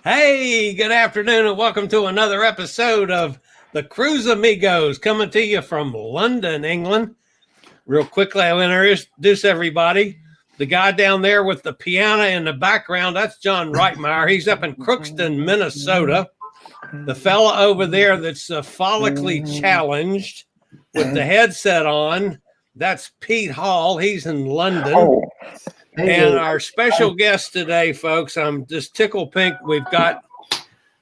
Hey, good afternoon, and welcome to another episode of the Cruise Amigos, coming to you from London, England. Real quickly, I'll introduce everybody. The guy down there with the piano in the background, that's John Reitmeyer. He's up in Crookston, Minnesota. The fella over there that's follically challenged with the headset on, that's Pete Hall. He's in London. And our special guest today, folks, I'm just tickle pink. We've got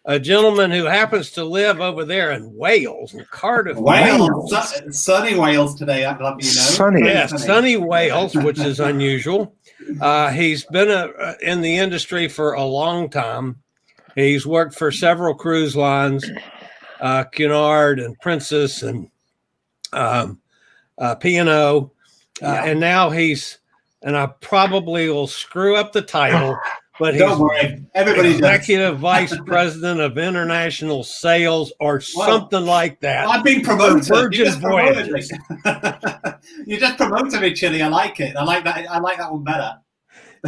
a gentleman who happens to live over there in Wales, in Cardiff, Wales. Sunny Wales today, I'd love you know. Sunny Wales, which is unusual. He's been in the industry for a long time. He's worked for several cruise lines, Cunard and Princess and P&O. And now he's, and I probably will screw up the title, but he's Don't worry. Everybody executive vice president of international sales or something like that. I've been promoted. Virgin Voyages. You just promoted me, Chili. I like it. I like that. I like that one better.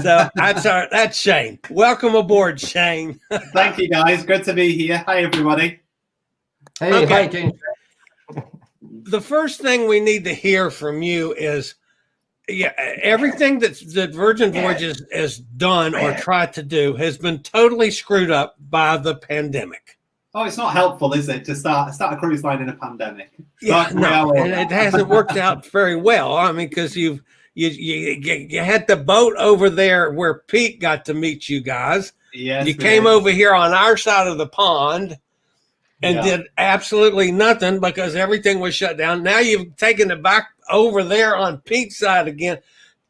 So that's Shane. Welcome aboard, Shane. Thank you, guys. Good to be here. Hi, everybody. Hey, Okay. hi, James. The first thing we need to hear from you is, everything that Virgin Voyages has done or tried to do has been totally screwed up by the pandemic. Oh, it's not helpful, is it, to start a cruise line in a pandemic? And it hasn't worked out very well. I mean, because you had the boat over there where Pete got to meet you guys. Yes, you came over here on our side of the pond and did absolutely nothing because everything was shut down. Now you've taken it back over there on Pete's side again.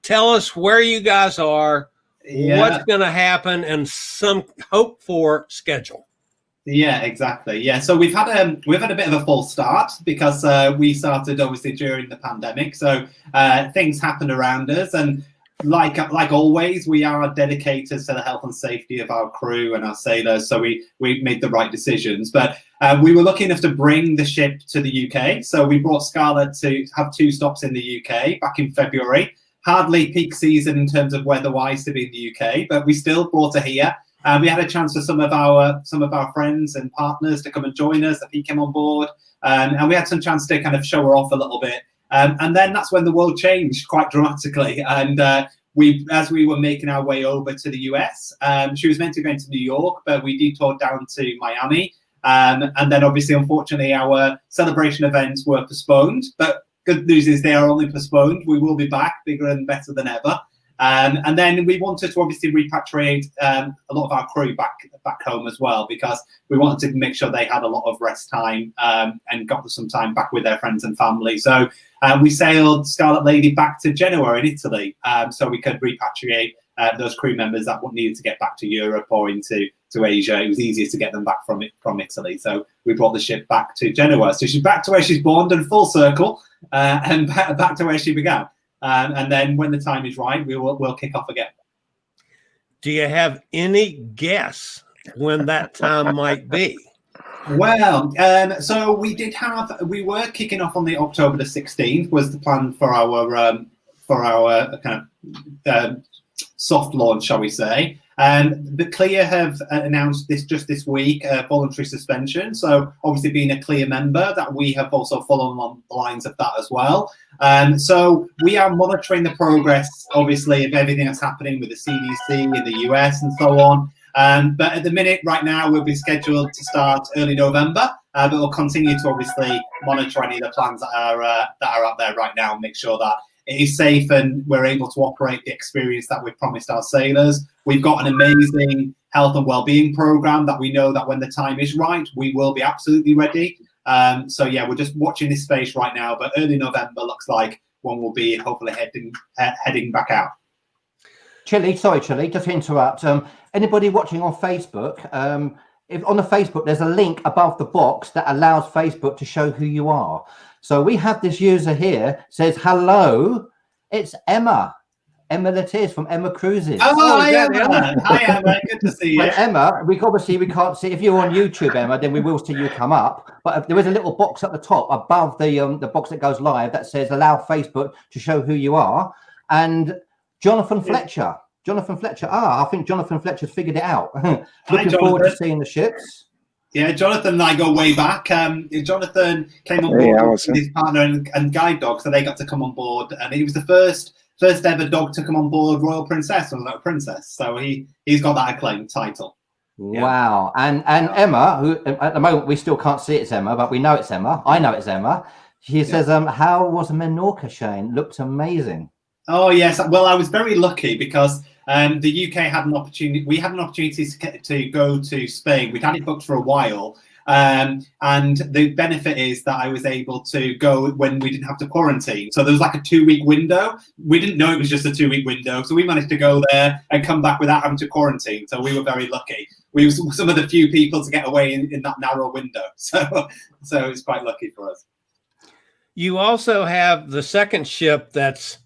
Tell us where you guys are, what's going to happen, and some hope for schedule. Yeah, exactly. Yeah, so we've had a bit of a false start because we started obviously during the pandemic. So things happened around us, and like always, we are dedicated to the health and safety of our crew and our sailors. So we made the right decisions, but we were lucky enough to bring the ship to the UK. So we brought Scarlet to have 2 stops in the UK back in February. Hardly peak season in terms of weather-wise to be in the UK, but we still brought her here. We had a chance for some of our friends and partners to come and join us. He came on board, and we had some chance to kind of show her off a little bit. And then that's when the world changed quite dramatically. And as we were making our way over to the US, she was meant to go into New York, but we detoured down to Miami. And then obviously, unfortunately, our celebration events were postponed. But good news is they are only postponed. We will be back bigger and better than ever. And then we wanted to obviously repatriate a lot of our crew back home as well, because we wanted to make sure they had a lot of rest time and got some time back with their friends and family. So we sailed Scarlet Lady back to Genoa in Italy, so we could repatriate those crew members that needed to get back to Europe or into Asia. It was easier to get them back from Italy. So we brought the ship back to Genoa. So she's back to where she's born, done full circle, and back to where she began. And then when the time is right, we'll kick off again. Do you have any guess when that time might be? Well, so we were kicking off on the October the 16th was the plan for our kind of soft launch, shall we say. The Clear have announced this week voluntary suspension. So obviously being a Clear member, that we have also followed on the lines of that as well. So we are monitoring the progress, obviously, of everything that's happening with the CDC in the US and so on. But at the minute, right now, we'll be scheduled to start early November. But we'll continue to obviously monitor any of the plans that are out there right now and make sure that it is safe and we're able to operate the experience that we've promised our sailors. We've got an amazing health and well-being program that we know that when the time is right, we will be absolutely ready. So yeah, we're just watching this space right now, but early November looks like one will be hopefully heading back out. Chili, just to interrupt. Anybody watching on Facebook, if on the Facebook, there's a link above the box that allows Facebook to show who you are. So we have this user here says, hello, it's Emma. Emma Latiz from Emma Cruises. Oh, hi, Emma. Hi, Emma. Good to see you. And Emma, we can't see, if you're on YouTube, Emma, then we will see you come up. But there is a little box at the top above the box that goes live that says allow Facebook to show who you are. And Jonathan Fletcher Jonathan Fletcher. I think Jonathan Fletcher's figured it out. Hi, Looking forward to Jonathan. seeing the ships. Yeah, Jonathan and I go way back. Jonathan came on board with his partner and guide dog, so they got to come on board, and he was the first ever dog to come on board Royal Princess or not Princess. So he's got that acclaimed title. Wow. And Emma, who at the moment we still can't see it's Emma, but we know it's Emma. I know it's Emma. She says, how was Menorca, Shane? Looked amazing. Oh yes. Well, I was very lucky because the UK had an opportunity. We had an opportunity to go to Spain. We'd had it booked for a while. And the benefit is that I was able to go when we didn't have to quarantine. So there was like a 2-week window. We didn't know it was just a 2-week window. So we managed to go there and come back without having to quarantine. So we were very lucky. We were some of the few people to get away in that narrow window. So it's quite lucky for us. You also have the second ship that's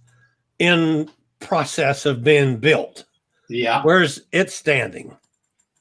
in process of being built. Yeah. Where's it standing?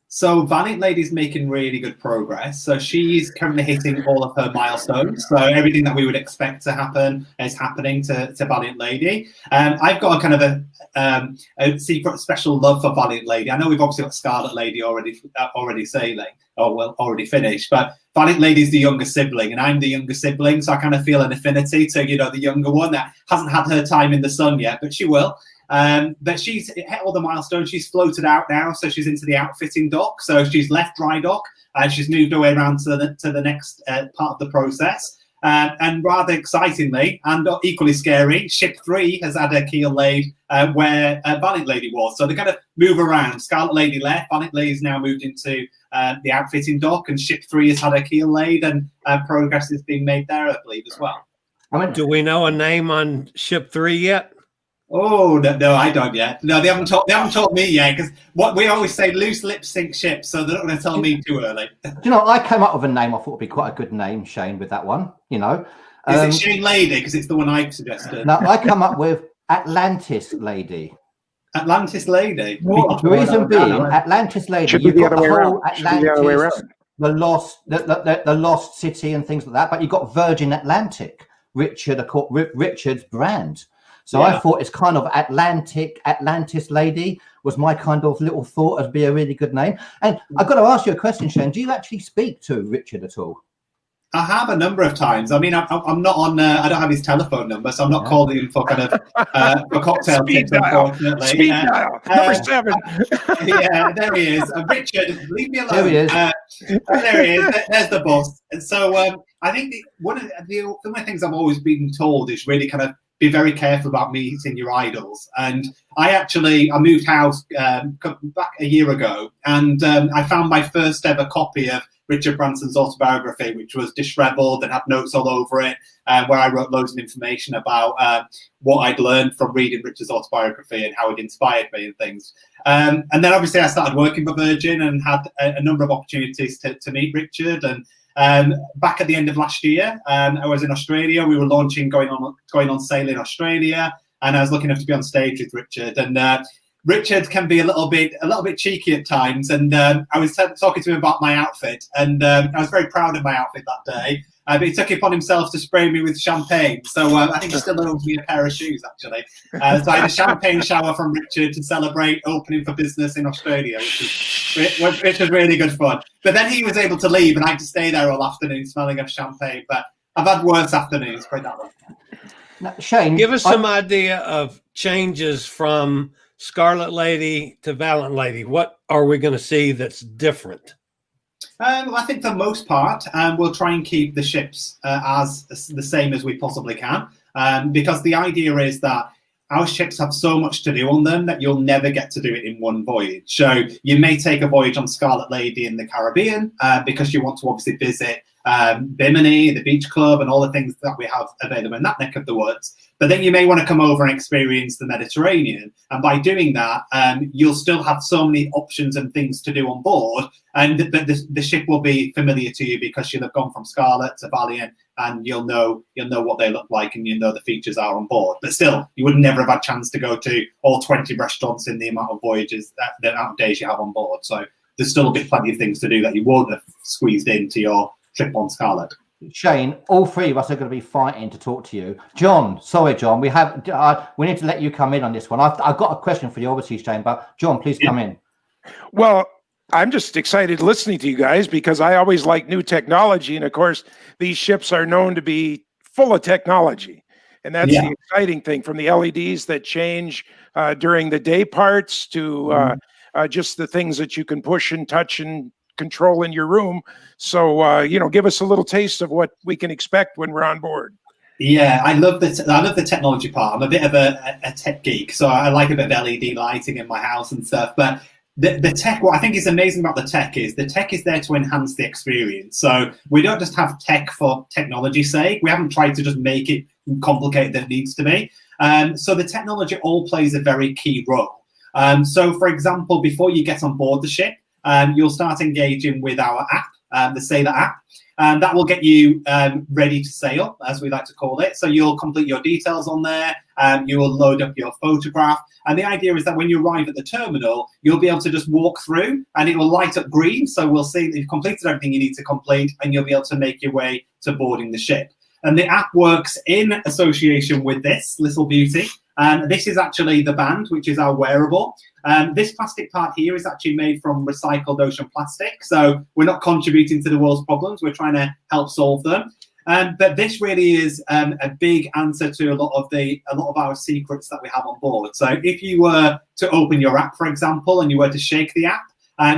So Valiant Lady's making really good progress. So she's currently hitting all of her milestones. So everything that we would expect to happen is happening to Valiant Lady. I've got a kind of a secret special love for Valiant Lady. I know we've obviously got Scarlet Lady already sailing, already finished, but Valiant Lady's the younger sibling, and I'm the younger sibling, so I kind of feel an affinity to the younger one that hasn't had her time in the sun yet, but she will. But she's hit all the milestones. She's floated out now, so she's into the outfitting dock. So she's left dry dock and she's moved her way around to the next part of the process. And rather excitingly and equally scary, Ship 3 has had her keel laid where Valiant Lady was. So they kind of move around. Scarlet Lady left. Valiant Lady's now moved into the outfitting dock, and Ship 3 has had her keel laid, and progress is being made there, I believe, as well. Do we know a name on Ship 3 yet? Oh no, I don't yet. No, they haven't told me yet, because what we always say, loose lips sink ships, so they're not going to tell me too early. I came up with a name I thought would be quite a good name, Shane, with that one. Is it Shane Lady? Because it's the one I suggested. No, I come up with Atlantis Lady. Atlantis Lady. The reason being, Atlantis Lady, should be the other way around. The lost city and things like that, but you've got Virgin Atlantic, Richard's brand. So I thought it's kind of Atlantis Lady was my kind of little thought as be a really good name. And I've got to ask you a question, Shane. Do you actually speak to Richard at all? I have a number of times. I mean, I'm not on. I don't have his telephone number, so I'm not calling him for kind of for cocktail tips. Unfortunately, speed dial number 7. Yeah, there he is. Richard, leave me alone. There he is. There he is. There's the boss. And so I think one of the things I've always been told is really kind of be very careful about meeting your idols. And I moved house back a year ago, and I found my first ever copy of Richard Branson's autobiography, which was disheveled and had notes all over it, where I wrote loads of information about what I'd learned from reading Richard's autobiography and how it inspired me and things. And then obviously I started working for Virgin and had a number of opportunities to meet Richard. And back at the end of last year, I was in Australia. We were launching, going on sale in Australia, and I was lucky enough to be on stage with Richard. And Richard can be a little bit cheeky at times, and I was talking to him about my outfit, and I was very proud of my outfit that day. But he took it upon himself to spray me with champagne, so I think he still owes me a pair of shoes, actually. So I had a champagne shower from Richard to celebrate opening for business in Australia, which was really good fun. But then he was able to leave, and I had to stay there all afternoon smelling of champagne. But I've had worse afternoons, put it that way. Now, Shane, give us some idea of changes from Scarlet Lady to Valiant Lady. What are we going to see that's different? I think for the most part, we'll try and keep the ships as the same as we possibly can, because the idea is that our ships have so much to do on them that you'll never get to do it in one voyage. So you may take a voyage on Scarlet Lady in the Caribbean because you want to obviously visit Bimini, the beach club, and all the things that we have available in that neck of the woods. But then you may want to come over and experience the Mediterranean. And by doing that, you'll still have so many options and things to do on board. And the ship will be familiar to you because you'll have gone from Scarlet to Valiant, and you'll know what they look like, and the features are on board. But still, you would never have had a chance to go to all 20 restaurants in the amount of voyages, the amount of days you have on board. So there's still plenty of things to do that you won't have squeezed into your trip on Scarlet. Shane, all three of us are going to be fighting to talk to you. John, sorry, John, we need to let you come in on this one. I've got a question for you, obviously, Shane, but John, please come in. Well, I'm just excited listening to you guys because I always like new technology. And of course, these ships are known to be full of technology. And that's the exciting thing, from the LEDs that change during the day parts to just the things that you can push and touch and control in your room. So, give us a little taste of what we can expect when we're on board. Yeah, I love the technology part. I'm a bit of a tech geek, so I like a bit of LED lighting in my house and stuff. But the tech, what I think is amazing about the tech is there to enhance the experience. So we don't just have tech for technology's sake. We haven't tried to just make it complicated than it needs to be. So the technology all plays a very key role. So, for example, before you get on board the ship, you'll start engaging with our app, the Sailor app. And that will get you ready to sail, as we like to call it. So you'll complete your details on there. You will load up your photograph. And the idea is that when you arrive at the terminal, you'll be able to just walk through and it will light up green. So we'll see that you've completed everything you need to complete and you'll be able to make your way to boarding the ship. And the app works in association with this little beauty. And this is actually the band, which is our wearable. This plastic part here is actually made from recycled ocean plastic. So we're not contributing to the world's problems. We're trying to help solve them. But this really is a big answer to a lot of our secrets that we have on board. So if you were to open your app, for example, and you were to shake the app,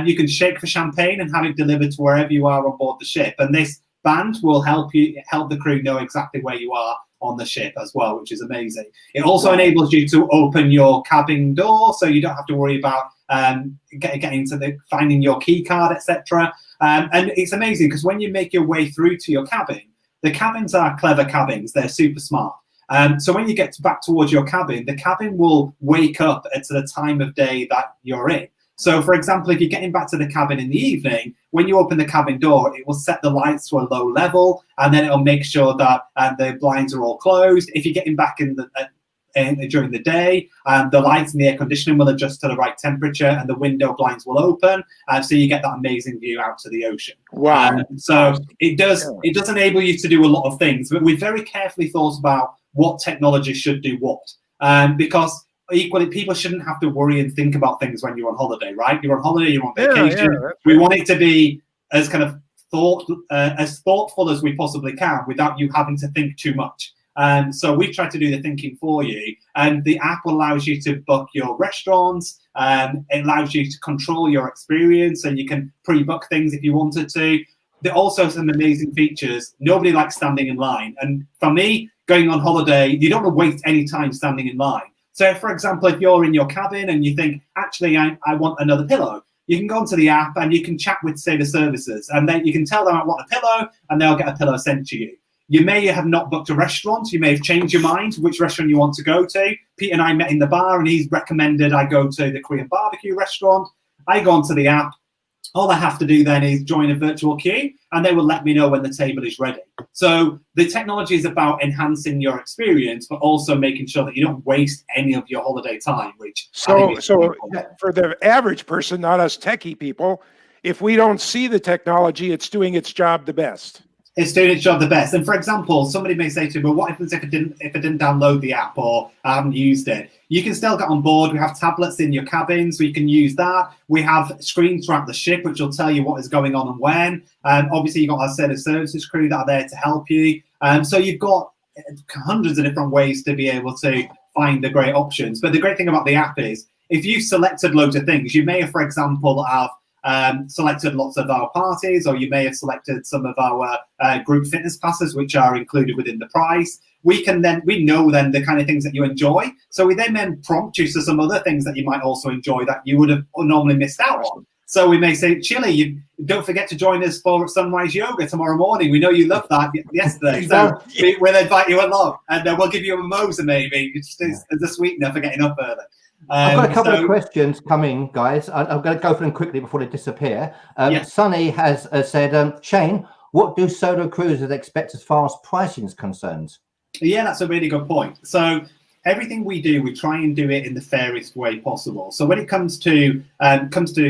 you can shake for champagne and have it delivered to wherever you are on board the ship. And this band will help the crew know exactly where you are on the ship as well, which is amazing. It also enables you to open your cabin door, so you don't have to worry about getting to finding your key card, etc. And it's amazing because when you make your way through to your cabin, the cabins are clever cabins. They're super smart. So when you get back towards your cabin, the cabin will wake up at the time of day that you're in. So, for example, if you're getting back to the cabin in the evening, when you open the cabin door, it will set the lights to a low level, and then it'll make sure that the blinds are all closed. If you're getting back during the day, the lights and the air conditioning will adjust to the right temperature, and the window blinds will open, so you get that amazing view out to the ocean. Wow! So it does enable you to do a lot of things, but we very carefully thought about what technology should do what, because equally, people shouldn't have to worry and think about things when you're on holiday, right? You're on holiday, you're on vacation. Yeah, we want it to be as kind of thoughtful as we possibly can without you having to think too much. So we've tried to do the thinking for you. And the app allows you to book your restaurants. It allows you to control your experience, and you can pre-book things if you wanted to. There are also some amazing features. Nobody likes standing in line. And for me, going on holiday, you don't want to waste any time standing in line. So, for example, if you're in your cabin and you think, actually, I want another pillow, you can go onto the app and you can chat with Sailor Services, and then you can tell them I want a pillow, and they'll get a pillow sent to you. You may have not booked a restaurant. You may have changed your mind which restaurant you want to go to. Pete and I met in the bar, and he's recommended I go to the Korean barbecue restaurant. I go onto the app. All I have to do then is join a virtual queue, and they will let me know when the table is ready. So the technology is about enhancing your experience, but also making sure that you don't waste any of your holiday time. So for the average person, not us techie people, if we don't see the technology, it's doing its job the best. It's doing its job the best. And for example, somebody may say to me, well, what happens if I didn't download the app or I haven't used it? You can still get on board. We have tablets in your cabin, so you can use that. We have screens throughout the ship, which will tell you what is going on and when. Obviously, you've got our Sailor Services crew that are there to help you. So you've got hundreds of different ways to be able to find the great options. But the great thing about the app is, if you've selected loads of things, you may have, for example, selected lots of our parties, or you may have selected some of our group fitness passes, which are included within the price. We know then the kind of things that you enjoy, so we then prompt you to some other things that you might also enjoy that you would have normally missed out on. So we may say, Chili, you don't forget to join us for sunrise yoga tomorrow morning. We know you loved that yesterday, so we'll invite you along, and we'll give you a mimosa maybe, just as a sweetener for getting up early. I've got a couple of questions coming, guys. I'm going to go for them quickly before they disappear. Sonny has said, Shane, what do solo cruisers expect as far as pricing is concerned? Yeah, that's a really good point. So everything we do, we try and do it in the fairest way possible. So when it comes to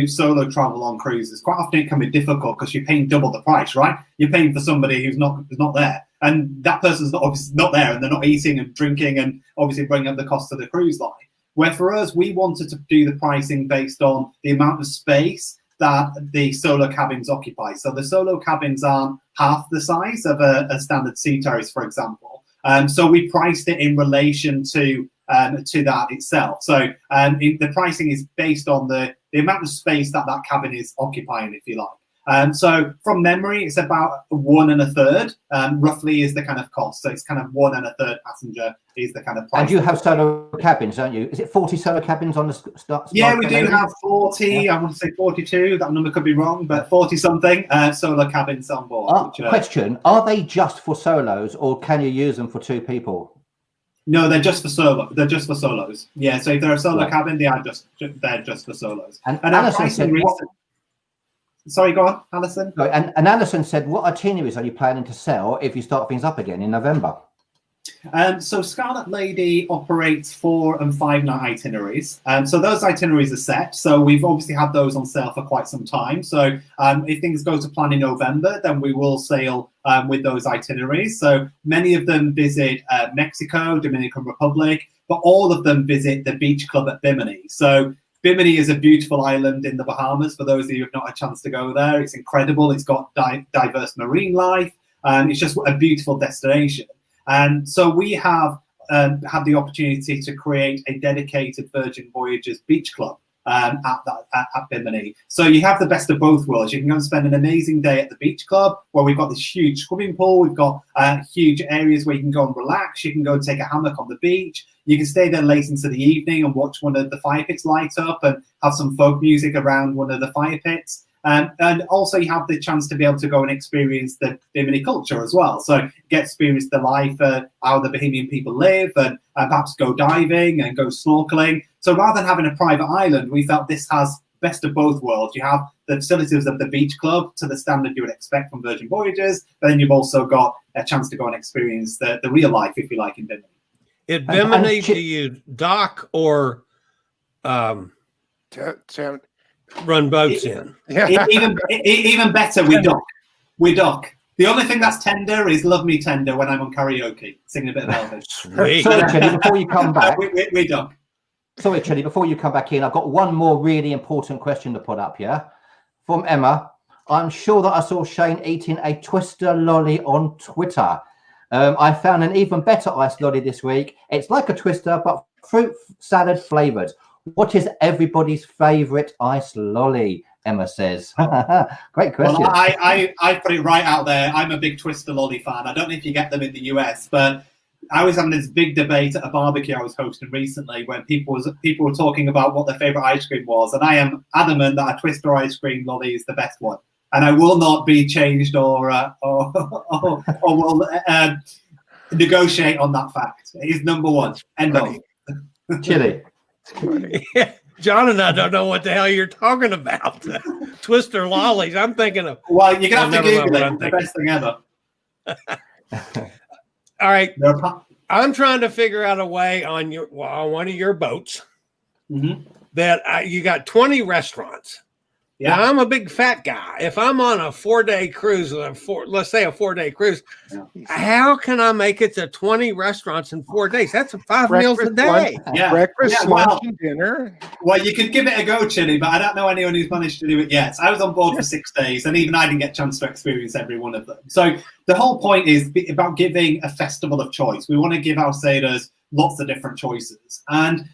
solo travel on cruises, quite often it can be difficult because you're paying double the price, right? You're paying for somebody who's not there, and that person's obviously not there, and they're not eating and drinking, and obviously bring up the cost of the cruise line. Where for us, we wanted to do the pricing based on the amount of space that the solo cabins occupy. So the solo cabins aren't half the size of a standard sea terrace, for example. So we priced it in relation to that itself. So the pricing is based on the amount of space that cabin is occupying, if you like. So from memory, it's about 1 1/3 roughly is the kind of cost. So it's kind of 1 1/3 passenger is the kind of price. And you have solo cabins, don't you? Is it 40 solo cabins on the start? Yeah, we do have 40. Yeah. I want to say 42. That number could be wrong, but 40 something solo cabins on board. Question: are they just for solos, or can you use them for 2 people? No, they're just for solo. They're just for solos. Yeah. So if they're a solo cabin, they're just for solos. And our pricing recently. Sorry, go on, Alison. And Alison said, what itineraries are you planning to sell if you start things up again in November? So Scarlet Lady operates 4 and 5 night itineraries. So those itineraries are set. So we've obviously had those on sale for quite some time. So if things go to plan in November, then we will sail with those itineraries. So many of them visit Mexico, Dominican Republic, but all of them visit the beach club at Bimini. So Bimini is a beautiful island in the Bahamas. For those of you who have not had a chance to go there, it's incredible. It's got diverse marine life. It's just a beautiful destination. And so we have had the opportunity to create a dedicated Virgin Voyages beach club at Bimini. So you have the best of both worlds. You can go and spend an amazing day at the beach club where we've got this huge swimming pool. We've got huge areas where you can go and relax. You can go and take a hammock on the beach. You can stay there late into the evening and watch one of the fire pits light up and have some folk music around one of the fire pits. And also you have the chance to be able to go and experience the Bimini culture as well. So get experience the life, how the Bahamian people live, and perhaps go diving and go snorkeling. So rather than having a private island, we felt this has best of both worlds. You have the facilities of the beach club to the standard you would expect from Virgin Voyages, but then you've also got a chance to go and experience the real life, if you like, in Bimini. At Bimini, do you dock or run boats in? Yeah. Even better, we dock. The only thing that's tender is Love Me Tender when I'm on karaoke, singing a bit of Elvis. Sorry, Chelly, before you come back. we dock. Sorry, Chelly, before you come back in, I've got one more really important question to put up here. From Emma. I'm sure that I saw Shane eating a Twister lolly on Twitter. I found an even better iced lolly this week. It's like a Twister, but fruit salad flavored. What is everybody's favorite iced lolly? Emma says. Great question. Well, I put it right out there. I'm a big Twister lolly fan. I don't know if you get them in the US, but I was having this big debate at a barbecue I was hosting recently when people were talking about what their favorite ice cream was, and I am adamant that a Twister ice cream lolly is the best one, and I will not be changed or will negotiate on that fact. It is number one. End of. Chili. Yeah. John and I don't know what the hell you're talking about. Twister lollies. I'm thinking of. Well, you're gonna have to Google it. The best thing ever. All right. I'm trying to figure out a way on one of your boats that you got 20 restaurants. Yeah, now, I'm a big fat guy. If I'm on a 4-day cruise, let's say a 4-day cruise, how can I make it to 20 restaurants in 4 days? That's 5 meals a day. Breakfast, lunch, and dinner. Well, you could give it a go, Chili, but I don't know anyone who's managed to do it yet. I was on board for 6 days, and even I didn't get a chance to experience every one of them. So the whole point is about giving a festival of choice. We want to give our sailors lots of different choices. And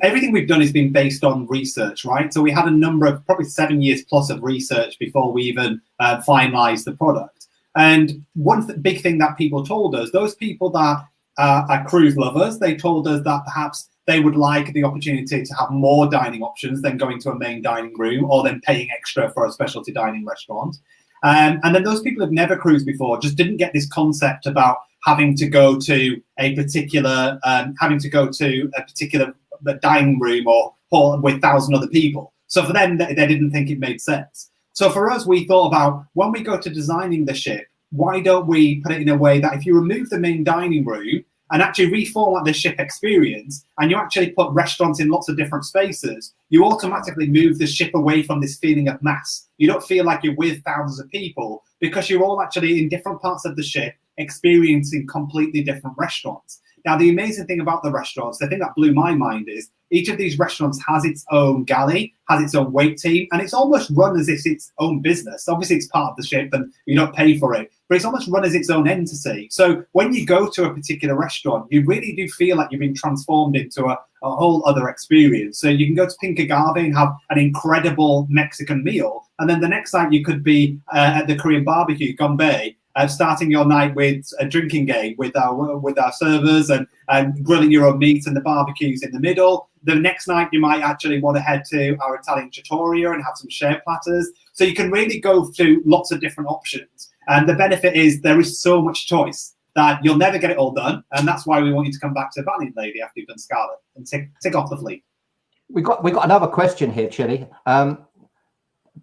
everything we've done has been based on research, right? So we had a number of probably 7 years plus of research before we even finalized the product. And one big thing that people told us, those people that are cruise lovers, they told us that perhaps they would like the opportunity to have more dining options than going to a main dining room or then paying extra for a specialty dining restaurant. And then those people who've never cruised before just didn't get this concept about having to go to a particular dining room or hall with 1,000 other people. So for them, they didn't think it made sense. So for us, we thought about when we go to designing the ship, why don't we put it in a way that if you remove the main dining room and actually reformat the ship experience, and you actually put restaurants in lots of different spaces, you automatically move the ship away from this feeling of mass. You don't feel like you're with thousands of people because you're all actually in different parts of the ship experiencing completely different restaurants. Now, the amazing thing about the restaurants, the thing that blew my mind is each of these restaurants has its own galley, has its own wait team, and it's almost run as if it's its own business. Obviously, it's part of the ship and you don't pay for it, but it's almost run as its own entity. So when you go to a particular restaurant, you really do feel like you've been transformed into a whole other experience. So you can go to Pinkagave and have an incredible Mexican meal, and then the next night you could be at the Korean barbecue, Gombe, starting your night with a drinking game with our servers and grilling your own meat, and the barbecues in the middle. The next night you might actually want to head to our Italian trattoria and have some shared platters. So you can really go through lots of different options. And the benefit is there is so much choice that you'll never get it all done. And that's why we want you to come back to Valiant Lady after you've done Scarlet and tick off the fleet. We got another question here, Chili.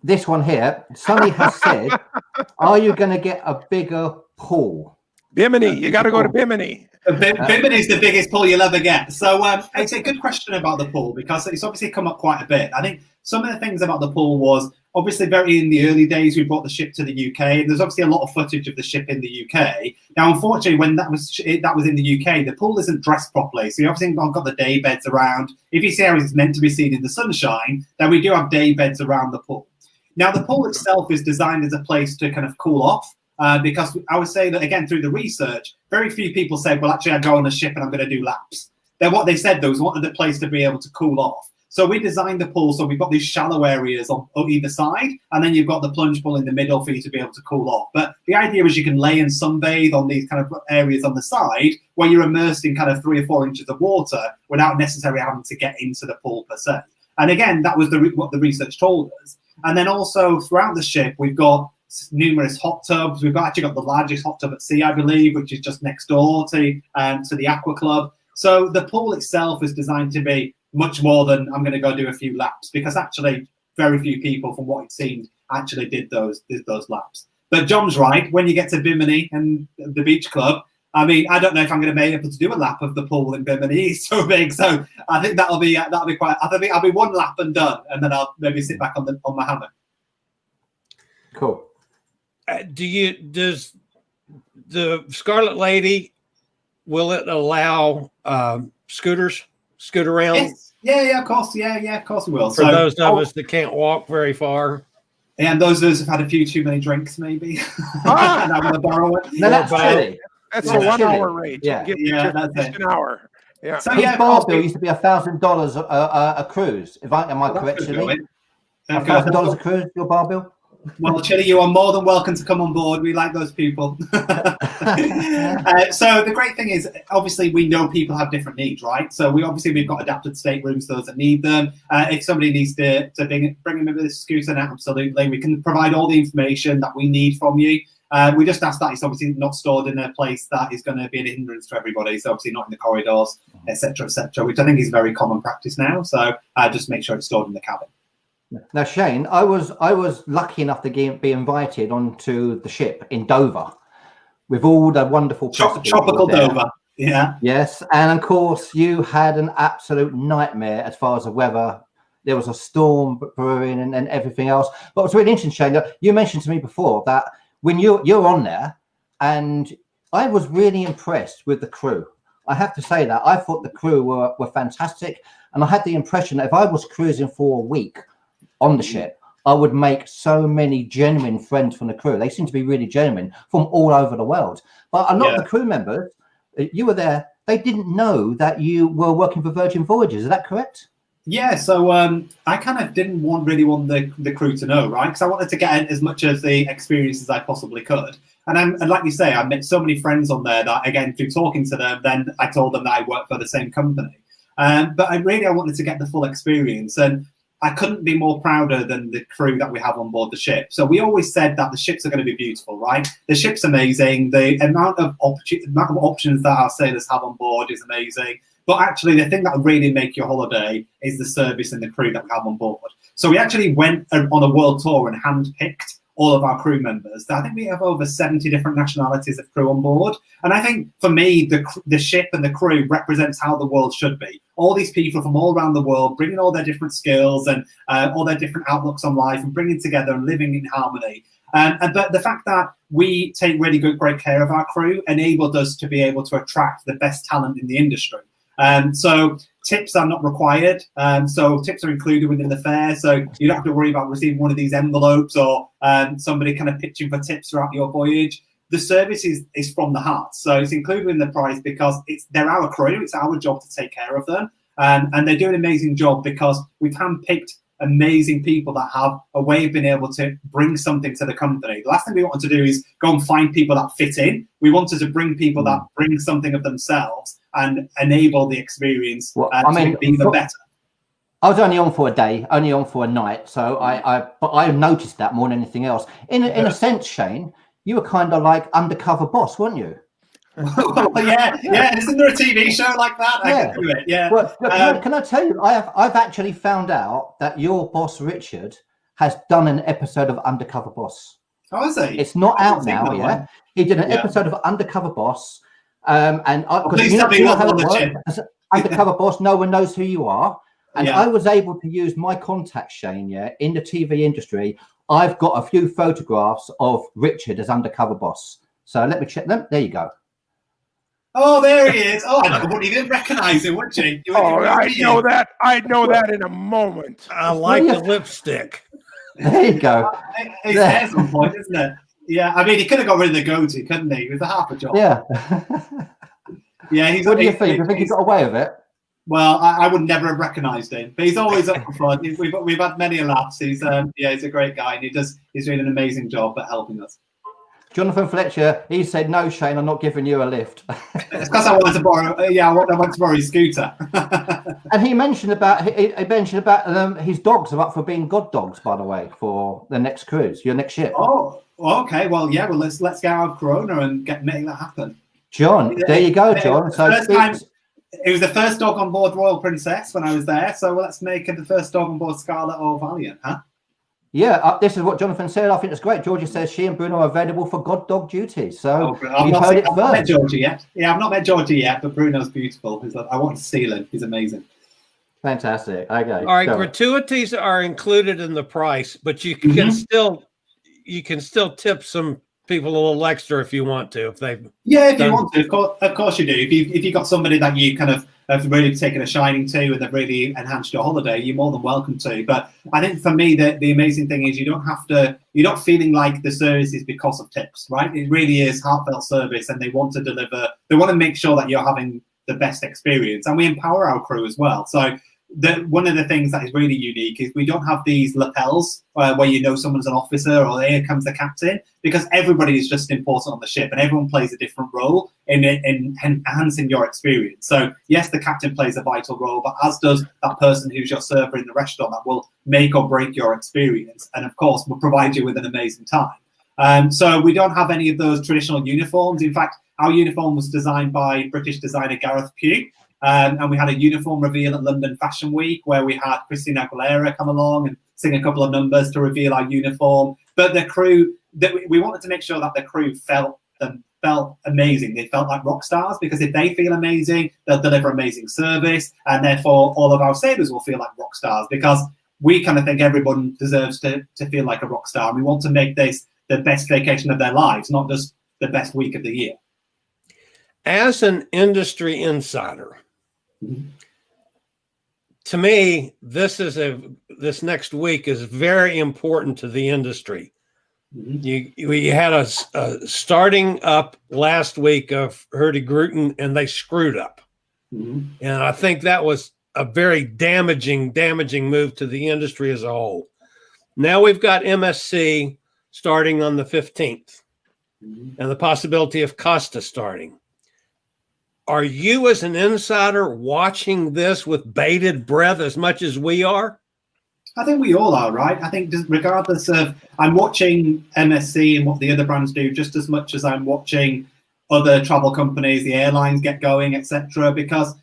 This one here, Sonny has said, are you going to get a bigger pool? Bimini, you got to go to Bimini. Bimini is the biggest pool you'll ever get. So it's a good question about the pool because it's obviously come up quite a bit. I think some of the things about the pool was obviously very in the early days we brought the ship to the UK. There's obviously a lot of footage of the ship in the UK. Now, unfortunately, when that was in the UK, the pool isn't dressed properly. So you obviously got the day beds around. If you see how it's meant to be seen in the sunshine, then we do have day beds around the pool. Now, the pool itself is designed as a place to kind of cool off because I would say that, again, through the research, very few people said, well, actually, I go on a ship and I'm going to do laps. Then what they said, though, is wanted the place to be able to cool off. So we designed the pool so we've got these shallow areas on either side, and then you've got the plunge pool in the middle for you to be able to cool off. But the idea is you can lay and sunbathe on these kind of areas on the side where you're immersed in kind of 3 or 4 inches of water without necessarily having to get into the pool per se. And again, that was what the research told us. And then also throughout the ship, we've got numerous hot tubs. We've actually got the largest hot tub at sea, I believe, which is just next door to the Aqua Club. So the pool itself is designed to be much more than I'm going to go do a few laps, because actually very few people, from what it seemed, actually did those laps. But John's right. When you get to Bimini and the beach club, I mean, I don't know if I'm going to be able to do a lap of the pool in Bimini. It's so big, so I think that'll be quite. I think I'll be 1 lap and done, and then I'll maybe sit back on my hammock. Cool. Does the Scarlet Lady, will it allow scoot around? Yes. Yeah, of course. Yeah, of course we will. For those of us that can't walk very far. And those of us who've had a few too many drinks, maybe. And I'm going to borrow it. No, that's silly. That's a 1 hour rate. Yeah, that's an hour. Yeah. So his bar bill used to be $1,000 a cruise. Am I correct, Chili? $1,000 a cruise, your bar bill? Well, Chili, you are more than welcome to come on board. We like those people. So the great thing is, obviously, we know people have different needs, right? So we've got adapted staterooms for those that need them. If somebody needs to bring them with a scooter, then absolutely, we can provide all the information that we need from you. We just ask that it's obviously not stored in a place that is going to be a hindrance to everybody. So obviously not in the corridors, etc., which I think is very common practice now. So just make sure it's stored in the cabin. Now, Shane, I was lucky enough to be invited onto the ship in Dover with all the wonderful tropical Dover. Yeah. Yes, and of course you had an absolute nightmare as far as the weather. There was a storm brewing and everything else. But what's really interesting, Shane, that you mentioned to me before that when you're on there, and I was really impressed with the crew. I have to say that I thought the crew were fantastic, and I had the impression that if I was cruising for a week on the ship, I would make so many genuine friends from the crew. They seem to be really genuine from all over the world. But a lot of the crew members, you were there, they didn't know that you were working for Virgin Voyages. Is that correct? Yeah, so I kind of didn't really want the crew to know, right? Because I wanted to get as much of the experience as I possibly could. And like you say, I met so many friends on there that, again, through talking to them, then I told them that I worked for the same company. But I wanted to get the full experience. And I couldn't be more prouder than the crew that we have on board the ship. So we always said that the ships are going to be beautiful, right? The ship's amazing. The amount of options that our sailors have on board is amazing. But actually, the thing that will really make your holiday is the service and the crew that we have on board. So we actually went on a world tour and handpicked all of our crew members. I think we have over 70 different nationalities of crew on board. And I think for me, the ship and the crew represents how the world should be. All these people from all around the world, bringing all their different skills and all their different outlooks on life and bringing together and living in harmony. But the fact that we take really great care of our crew enabled us to be able to attract the best talent in the industry. So tips are not required. So tips are included within the fare. So you don't have to worry about receiving one of these envelopes or somebody kind of pitching for tips throughout your voyage. The service is from the heart. So it's included in the price because they're our crew. It's our job to take care of them. And they do an amazing job because we've handpicked amazing people that have a way of being able to bring something to the company. The last thing we wanted to do is go and find people that fit in. We wanted to bring people that bring something of themselves and enable the experience to be even better. I was only on for a day, only on for a night, so but I noticed that more than anything else. In a sense, Shane, you were kind of like undercover boss, weren't you? yeah. Isn't there a TV show like that? Yeah. I can do it. Yeah. Well, can I tell you? I've actually found out that your boss Richard has done an episode of Undercover Boss. Oh, is he? It's not out now. Yeah, he did an episode of Undercover Boss, and please tell me what's on the chip. Undercover Boss. No one knows who you are, and I was able to use my contacts, Shane. Yeah, in the TV industry, I've got a few photographs of Richard as Undercover Boss. So let me check them. There you go. Oh, there he is. Oh, I wouldn't even recognize him, would you? I'd know that. I'd know that in a moment. I like the lipstick. There you go. His hair's on point, isn't it? Yeah, I mean, he could have got rid of the goatee, couldn't he? It was a half a job. Yeah. Yeah. What do you think? Do you think he got away with it? Well, I would never have recognised him, but he's always up front. We've had many laughs. He's a great guy, and he's doing an amazing job at helping us. Jonathan Fletcher, he said, "No, Shane, I'm not giving you a lift." It's because I wanted to borrow. I wanted to borrow his scooter. And he mentioned about his dogs are up for being god dogs, by the way, for the next cruise, your next ship. Oh, okay. Well, yeah. Well, let's get out of Corona and make that happen. John, there you go, John. So it was the first dog on board Royal Princess when I was there. So let's make it the first dog on board Scarlet or Valiant, huh? Yeah, this is what Jonathan said. I think it's great. Georgie says she and Bruno are available for god dog duties. So I've not met Georgie yet. Yeah, I've not met Georgie yet, but Bruno's beautiful. I want to steal him. He's amazing. Fantastic. Okay. All right, gratuities are included in the price, but you can still tip some people a little extra if you want to. If you want to, of course you do. If you got somebody that you kind of have really taken a shining to and they've really enhanced your holiday, you're more than welcome to. But I think for me, the amazing thing is you're not feeling like the service is because of tips, right? It really is heartfelt service, and they want to deliver. They want to make sure that you're having the best experience, and we empower our crew as well. So one of the things that is really unique is we don't have these lapels where someone's an officer or here comes the captain, because everybody is just important on the ship and everyone plays a different role in enhancing your experience. So yes, the captain plays a vital role, but as does that person who's your server in the restaurant that will make or break your experience, and of course will provide you with an amazing time. So we don't have any of those traditional uniforms. In fact, our uniform was designed by British designer Gareth Pugh. And we had a uniform reveal at London Fashion Week where we had Christina Aguilera come along and sing a couple of numbers to reveal our uniform. But the crew, we wanted to make sure that the crew felt amazing. They felt like rock stars, because if they feel amazing, they'll deliver amazing service, and therefore all of our sailors will feel like rock stars, because we kind of think everyone deserves to feel like a rock star. And we want to make this the best vacation of their lives, not just the best week of the year. As an industry insider, to me, this next week is very important to the industry. We had a starting up last week of Hurtigruten, and they screwed up. And I think that was a very damaging move to the industry as a whole. Now we've got MSC starting on the 15th, and the possibility of Costa starting. Are you, as an insider, watching this with bated breath as much as we are? I think we all are, right? I think regardless of, I'm watching MSC and what the other brands do just as much as I'm watching other travel companies, the airlines get going, etc. Because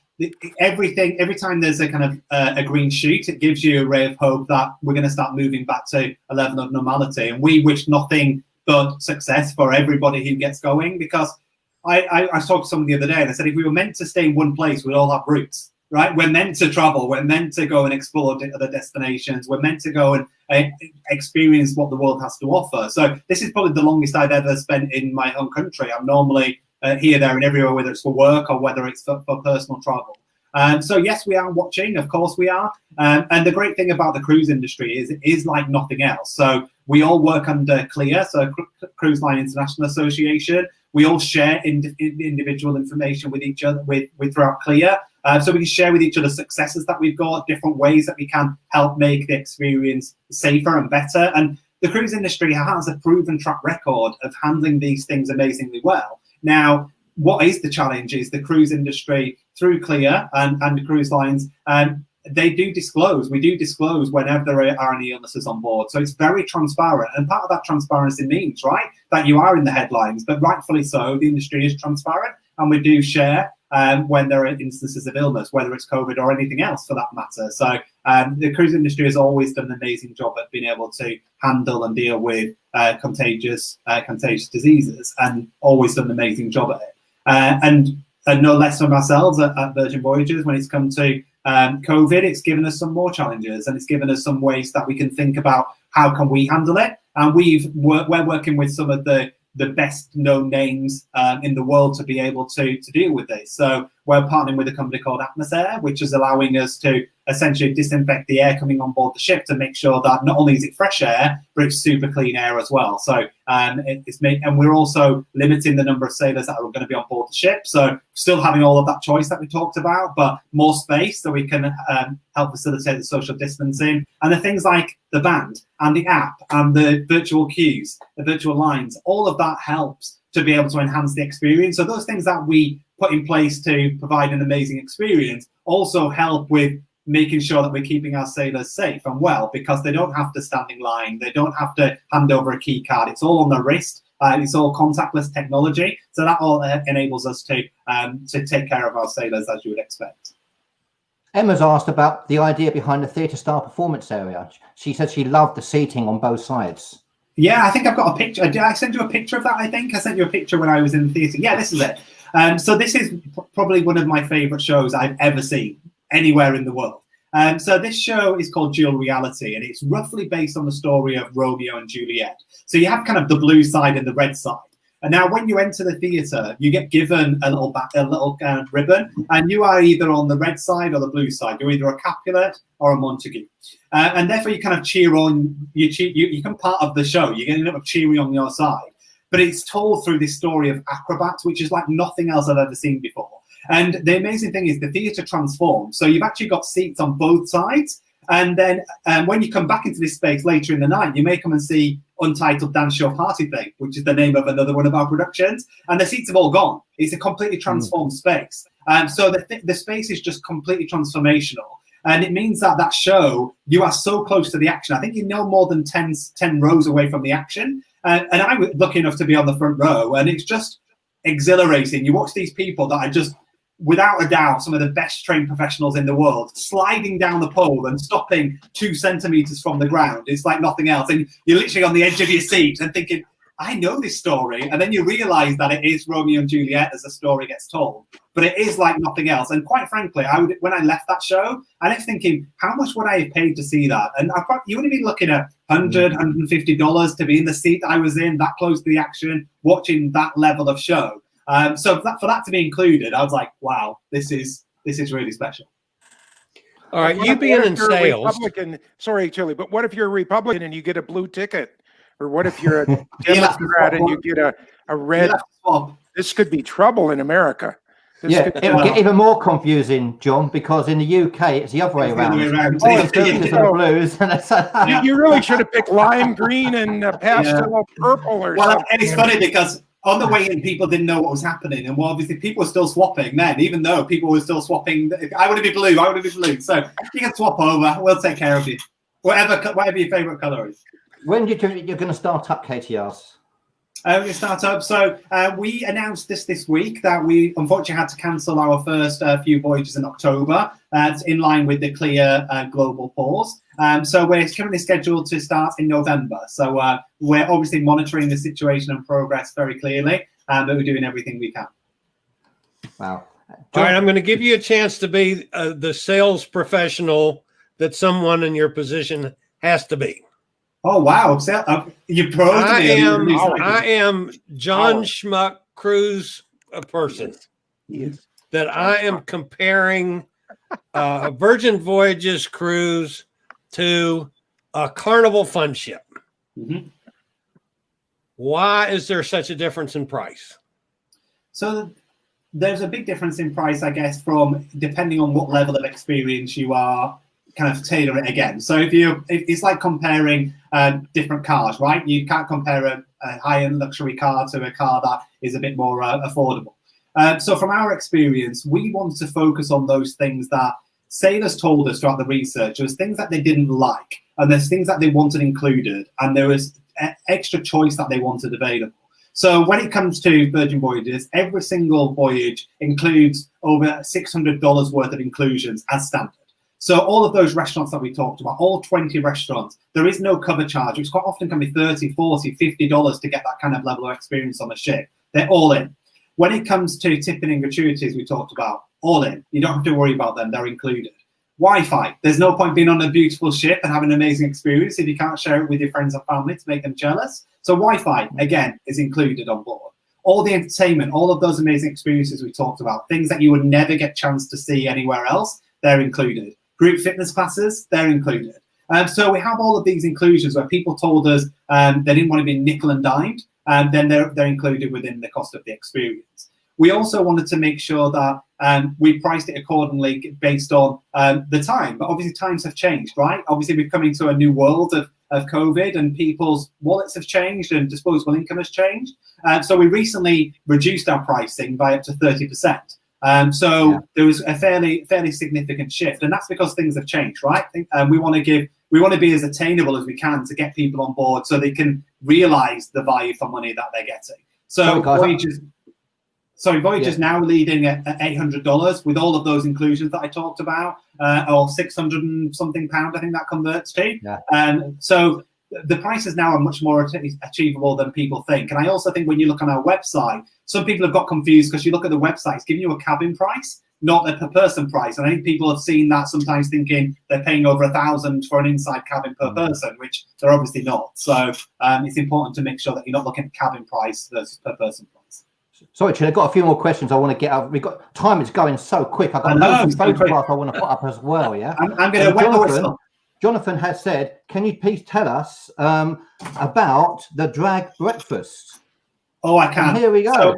everything, every time there's a kind of a green shoot, it gives you a ray of hope that we're going to start moving back to a level of normality. And we wish nothing but success for everybody who gets going, because I talked to someone the other day and I said, if we were meant to stay in one place, we'd all have roots, right? We're meant to travel. We're meant to go and explore other destinations. We're meant to go and experience what the world has to offer. So this is probably the longest I've ever spent in my home country. I'm normally here, there, and everywhere, whether it's for work or whether it's for personal travel. So yes, we are watching. Of course, we are. And the great thing about the cruise industry is it is like nothing else. So we all work under CLIA, so Cruise Line International Association. We all share individual information with each other with throughout CLIA. So we can share with each other successes that we've got, different ways that we can help make the experience safer and better. And the cruise industry has a proven track record of handling these things amazingly well. Now, what is the challenge is the cruise industry through CLIA and the cruise lines, they do disclose. We do disclose whenever there are any illnesses on board. So it's very transparent. And part of that transparency means, right, that you are in the headlines, but rightfully so, the industry is transparent. And we do share when there are instances of illness, whether it's COVID or anything else for that matter. So the cruise industry has always done an amazing job at being able to handle and deal with contagious diseases, and always done an amazing job at it. And no less from ourselves at Virgin Voyages when it's come to COVID, it's given us some more challenges, and it's given us some ways that we can think about how can we handle it. And we're working with some of the best known names in the world to be able to deal with this. So we're partnering with a company called Atmosair, which is allowing us to essentially disinfect the air coming on board the ship to make sure that not only is it fresh air, but it's super clean air as well. So and we're also limiting the number of sailors that are going to be on board the ship. So still having all of that choice that we talked about, but more space so we can help facilitate the social distancing. And the things like the band and the app and the virtual queues, the virtual lines, all of that helps to be able to enhance the experience. So those things that we put in place to provide an amazing experience also help with making sure that we're keeping our sailors safe and well, because they don't have to stand in line. They don't have to hand over a key card. It's all on their wrist. It's all contactless technology. So that all enables us to take care of our sailors as you would expect. Emma's asked about the idea behind the theatre style performance area. She said she loved the seating on both sides. Yeah, I think I've got a picture. Did I send you a picture of that? I think I sent you a picture when I was in the theatre. Yeah, this is it. So this is probably one of my favourite shows I've ever seen anywhere in the world. So this show is called Dual Reality, and it's roughly based on the story of Romeo and Juliet. So you have kind of the blue side and the red side. And now when you enter the theatre, you get given a little ribbon, and you are either on the red side or the blue side. You're either a Capulet or a Montague. And therefore you kind of cheer on, you become part of the show. You're getting up cheering on your side. But it's told through this story of acrobats, which is like nothing else I've ever seen before. And the amazing thing is the theatre transforms. So you've actually got seats on both sides. And then when you come back into this space later in the night, you may come and see Untitled Dance Show Party Thing, which is the name of another one of our productions. And the seats have all gone. It's a completely transformed space. So the space is just completely transformational. And it means that show, you are so close to the action. I think you're no more than 10 rows away from the action. And I was lucky enough to be on the front row. And it's just exhilarating. You watch these people that are just, without a doubt, some of the best trained professionals in the world, sliding down the pole and stopping 2 centimeters from the ground. It's like nothing else. And you're literally on the edge of your seat and thinking, I know this story. And then you realize that it is Romeo and Juliet as the story gets told. But it is like nothing else. And quite frankly, when I left that show, I left thinking, how much would I have paid to see that? And you would have been looking at $100, $150 to be in the seat I was in, that close to the action, watching that level of show. So for that to be included, I was like, wow, this is really special. All right, you being in sales. Republican, sorry, Chili, but what if you're a Republican and you get a blue ticket? Or what if you're a Democrat and you get a red? This could be trouble in America. It will get even more confusing, John, because in the UK it's the other way around. Blues. You really should have picked lime green and pastel purple or something. And it's funny because on the way in, people didn't know what was happening, and obviously people were still swapping then, even though people were still swapping. I want to be blue. I want to be blue. So you can swap over. We'll take care of you. Whatever your favourite colour is. When do you think you're going to start up KTRs? We start up. So we announced this week that we unfortunately had to cancel our first few voyages in October. It's in line with the clear global pause. So we're currently scheduled to start in November. So we're obviously monitoring the situation and progress very clearly, but we're doing everything we can. Wow. All right, I'm going to give you a chance to be the sales professional that someone in your position has to be. Oh wow! So, you pros. I am John Schmuck Cruise a person. Yes. That I am comparing a Virgin Voyages cruise to a Carnival fun ship. Mm-hmm. Why is there such a difference in price? So there's a big difference in price, I guess, from depending on what level of experience you are. Kind of tailor it again. So it's like comparing different cars, right? You can't compare a high-end luxury car to a car that is a bit more affordable. So from our experience, we wanted to focus on those things that sailors told us throughout the research. There was things that they didn't like, and there's things that they wanted included, and there was extra choice that they wanted available. So when it comes to Virgin Voyages, every single voyage includes over $600 worth of inclusions as standard. So all of those restaurants that we talked about, all 20 restaurants, there is no cover charge, which quite often can be $30, $40, $50 to get that kind of level of experience on a ship. They're all in. When it comes to tipping and gratuities we talked about, all in. You don't have to worry about them. They're included. Wi-Fi. There's no point being on a beautiful ship and having an amazing experience if you can't share it with your friends and family to make them jealous. So Wi-Fi, again, is included on board. All the entertainment, all of those amazing experiences we talked about, things that you would never get a chance to see anywhere else, they're included. Group fitness classes, they're included. So we have all of these inclusions where people told us they didn't want to be nickel and dimed, and then they're included within the cost of the experience. We also wanted to make sure that we priced it accordingly based on the time. But obviously times have changed, right? Obviously we're coming to a new world of COVID, and people's wallets have changed and disposable income has changed. So we recently reduced our pricing by up to 30%. There was a fairly significant shift, and that's because things have changed, right? We want to be as attainable as we can to get people on board so they can realize the value for money that they're getting. So Voyages now leading at $800 with all of those inclusions that I talked about, or 600 and something pound, I think that converts to. Yeah. So the prices now are much more achievable than people think. And I also think when you look on our website, some people have got confused because you look at the website, it's giving you a cabin price, not a per person price. And I think people have seen that sometimes thinking they're paying over $1,000 for an inside cabin per person, which they're obviously not. So it's important to make sure that you're not looking at cabin price versus per person price. Sorry, Chin, I've got a few more questions I want to get up. We've got time is going so quick. I've got a photograph I want to put up as well. Yeah, I'm going to Jonathan has said, can you please tell us about the drag breakfast? Oh, I can. And here we go.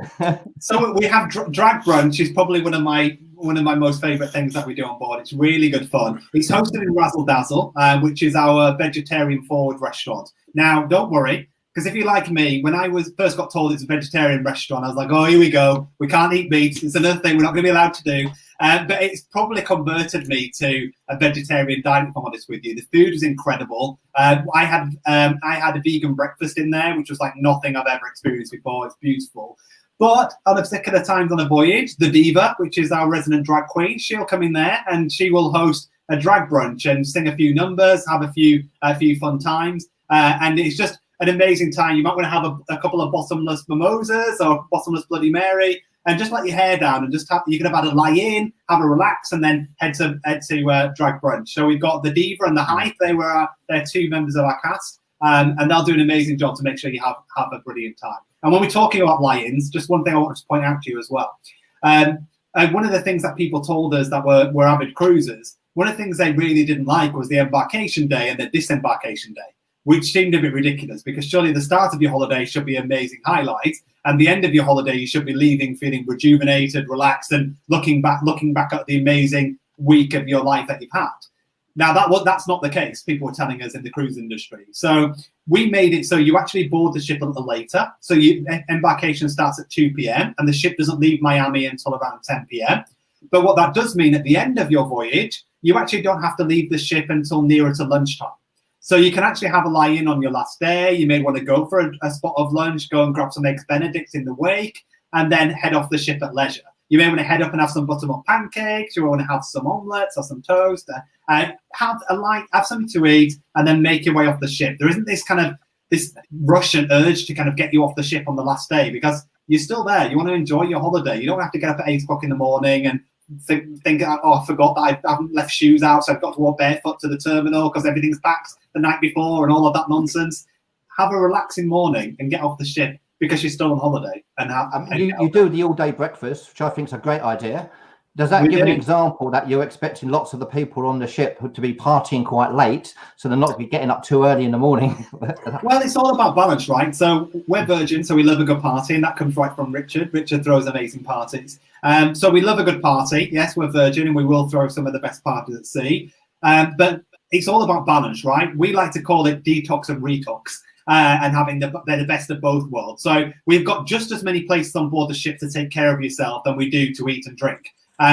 So we have drag brunch is probably one of my most favorite things that we do on board. It's really good fun. It's hosted in Razzle Dazzle, which is our vegetarian forward restaurant. Now, don't worry, because if you're like me, when I first got told it's a vegetarian restaurant, I was like, oh, here we go. We can't eat meat. It's another thing we're not going to be allowed to do. But it's probably converted me to a vegetarian diet, if I'm honest with you. The food was incredible. I had a vegan breakfast in there, which was like nothing I've ever experienced before. It's beautiful. But on particular times on a voyage, the Diva, which is our resident drag queen, she'll come in there and she will host a drag brunch and sing a few numbers, have a few fun times. And it's just an amazing time. You might want to have a couple of bottomless mimosas or bottomless Bloody Mary, and just let your hair down and you can have had a lie in, have a relax, and then head to drag brunch. So we've got the Diva and the Hype. They're two members of our cast, and they'll do an amazing job to make sure you have a brilliant time. And when we're talking about lie-ins, just one thing I want to point out to you as well. One of the things that people told us that were avid cruisers, one of the things they really didn't like was the embarkation day and the disembarkation day, which seemed a bit ridiculous because surely the start of your holiday should be amazing highlights, and the end of your holiday you should be leaving feeling rejuvenated, relaxed, and looking back at the amazing week of your life that you've had. Now that's not the case. People were telling us in the cruise industry. So we made it so you actually board the ship a little later. So embarkation starts at 2 p.m. and the ship doesn't leave Miami until around 10 p.m. But what that does mean at the end of your voyage, you actually don't have to leave the ship until nearer to lunchtime. So you can actually have a lie-in on your last day. You may want to go for a spot of lunch, go and grab some eggs Benedict in the wake, and then head off the ship at leisure. You may want to head up and have some buttermilk pancakes. You may want to have some omelets or some toast. Have something to eat, and then make your way off the ship. There isn't this rush and urge to kind of get you off the ship on the last day, because you're still there. You want to enjoy your holiday. You don't have to get up at 8 o'clock in the morning and think, oh, I forgot that I haven't left shoes out, so I've got to walk barefoot to the terminal because everything's packed the night before and all of that nonsense. Have a relaxing morning and get off the ship because you're still on holiday. And you do the all-day breakfast, which I think is a great idea. Does that give an example that you're expecting lots of the people on the ship to be partying quite late, so they're not be getting up too early in the morning? Well, it's all about balance, right? So we're Virgin, so we love a good party, and that comes right from Richard. Richard throws amazing parties. So we love a good party. Yes, we're Virgin, and we will throw some of the best parties at sea. But it's all about balance, right? We like to call it detox and retox. And having the best of both worlds. So we've got just as many places on board the ship to take care of yourself than we do to eat and drink.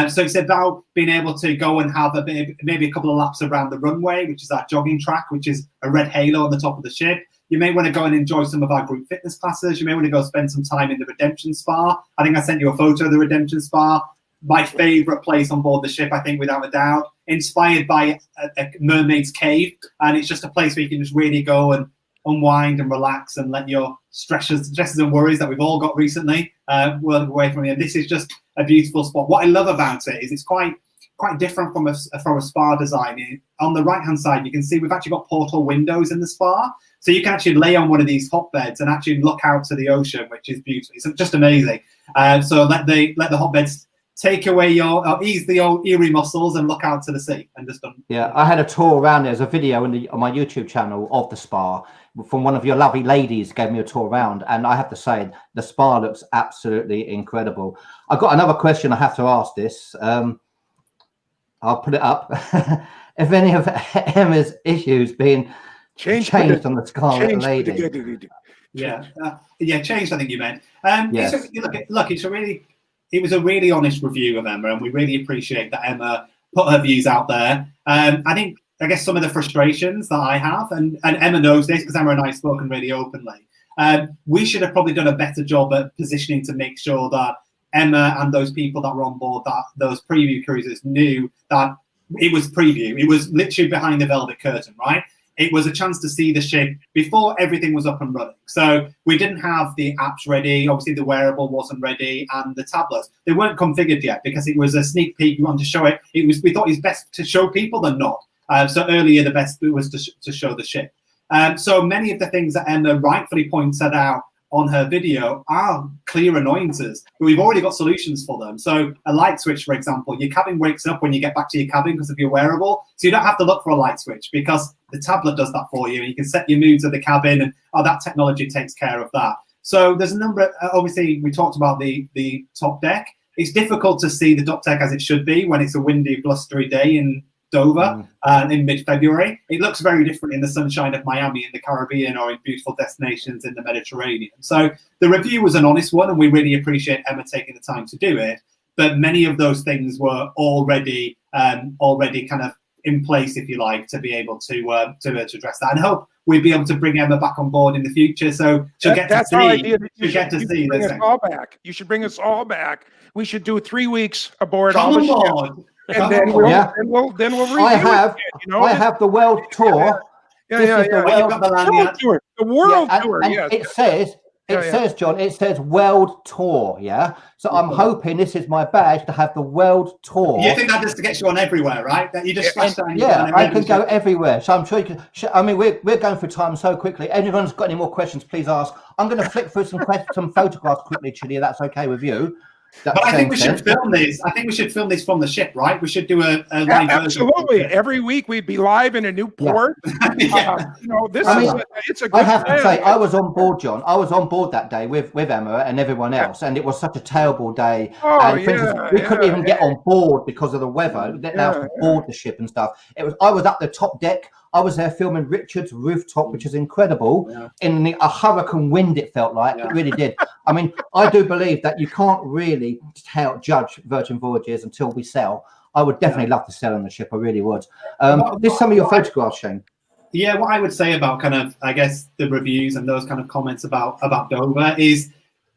So it's about being able to go and have maybe a couple of laps around the runway, which is our jogging track, which is a red halo on the top of the ship. You may want to go and enjoy some of our group fitness classes. You may want to go spend some time in the Redemption Spa. I think I sent you a photo of the Redemption Spa. My favorite place on board the ship, I think, without a doubt. Inspired by a mermaid's cave. And it's just a place where you can just really go and unwind and relax and let your stresses and worries that we've all got recently whirl away from you. And this is just a beautiful spot. What I love about it is it's quite different from a spa design. On the right hand side, you can see we've actually got portal windows in the spa, so you can actually lay on one of these hotbeds and actually look out to the ocean, which is beautiful. It's just amazing. So let the hotbeds take away ease the old eerie muscles and look out to the sea and just Yeah, I had a tour around. There's a video on my YouTube channel of the spa from one of your lovely ladies. Gave me a tour around, and I have to say the spa looks absolutely incredible. I've got another question I have to ask this. I'll put it up. If any of Emma's issues being changed on the Scarlet Lady? Changed. I think you meant. Yes. It was a really honest review of Emma, and we really appreciate that Emma put her views out there. I guess some of the frustrations that I have, and Emma knows this because Emma and I have spoken really openly. We should have probably done a better job at positioning to make sure that Emma and those people that were on board, that those preview cruisers, knew that it was preview. It was literally behind the velvet curtain, right? It was a chance to see the ship before everything was up and running. So we didn't have the apps ready. Obviously, the wearable wasn't ready, and the tablets, they weren't configured yet because it was a sneak peek. We wanted to show it. We thought it's best to show people than not. So earlier, the best was to show the ship. So many of the things that Emma rightfully pointed out on her video are clear annoyances, but we've already got solutions for them. So a light switch, for example, your cabin wakes up when you get back to your cabin because of your wearable. So you don't have to look for a light switch because the tablet does that for you. And you can set your moods of the cabin, and that technology takes care of that. So there's a number of, obviously we talked about the top deck. It's difficult to see the top deck as it should be when it's a windy, blustery day in Dover in mid-February. It looks very different in the sunshine of Miami in the Caribbean or in beautiful destinations in the Mediterranean. So the review was an honest one, and we really appreciate Emma taking the time to do it. But many of those things were already kind of in place, if you like, to be able to address that. And hope we'll be able to bring Emma back on board in the future, so she'll get to see. You should bring us all back. We should do 3 weeks aboard Come all the on. ships. And then we'll review I have the world tour. The world tour. And it says, John, it says world tour. Yeah. So I'm hoping this is my badge to have the world tour. You think that just gets you on everywhere, right? That you just splash down. I can go everywhere. So I'm sure you can. I mean, we're going through time so quickly. Anyone's got any more questions? Please ask. I'm going to flick through some photographs quickly, Chili. That's okay with you? But I think we should film this. I think we should film this from the ship, right? We should do a live absolutely. Every week we'd be live in a new port. It's a good I have to say, I was on board, John. I was on board that day with Emma and everyone else, and it was such a terrible day. We couldn't even get on board because of the weather. To board the ship and stuff. I was up the top deck. I was there filming Richard's rooftop, which is incredible. In a hurricane wind, it felt like. It really did. I mean, I do believe that you can't really judge Virgin Voyages until we sell. I would definitely love to sell on the ship. I really would. There's some of your photographs, Shane. Yeah, what I would say about kind of, I guess, the reviews and those kind of comments about Dover is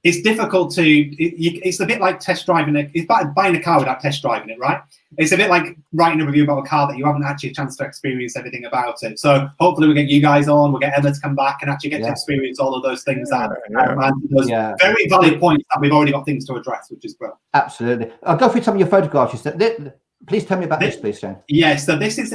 it's difficult to. It's a bit like test driving it. It's buying a car without test driving it, right? It's a bit like writing a review about a car that you haven't actually a chance to experience everything about it. So hopefully we'll get you guys on, we'll get Emma to come back and actually get to experience all of those things those very valid points that we've already got things to address, which is great. Absolutely. I'll go through some of your photographs you said. Please tell me about this, please, Shane. Yeah, so this is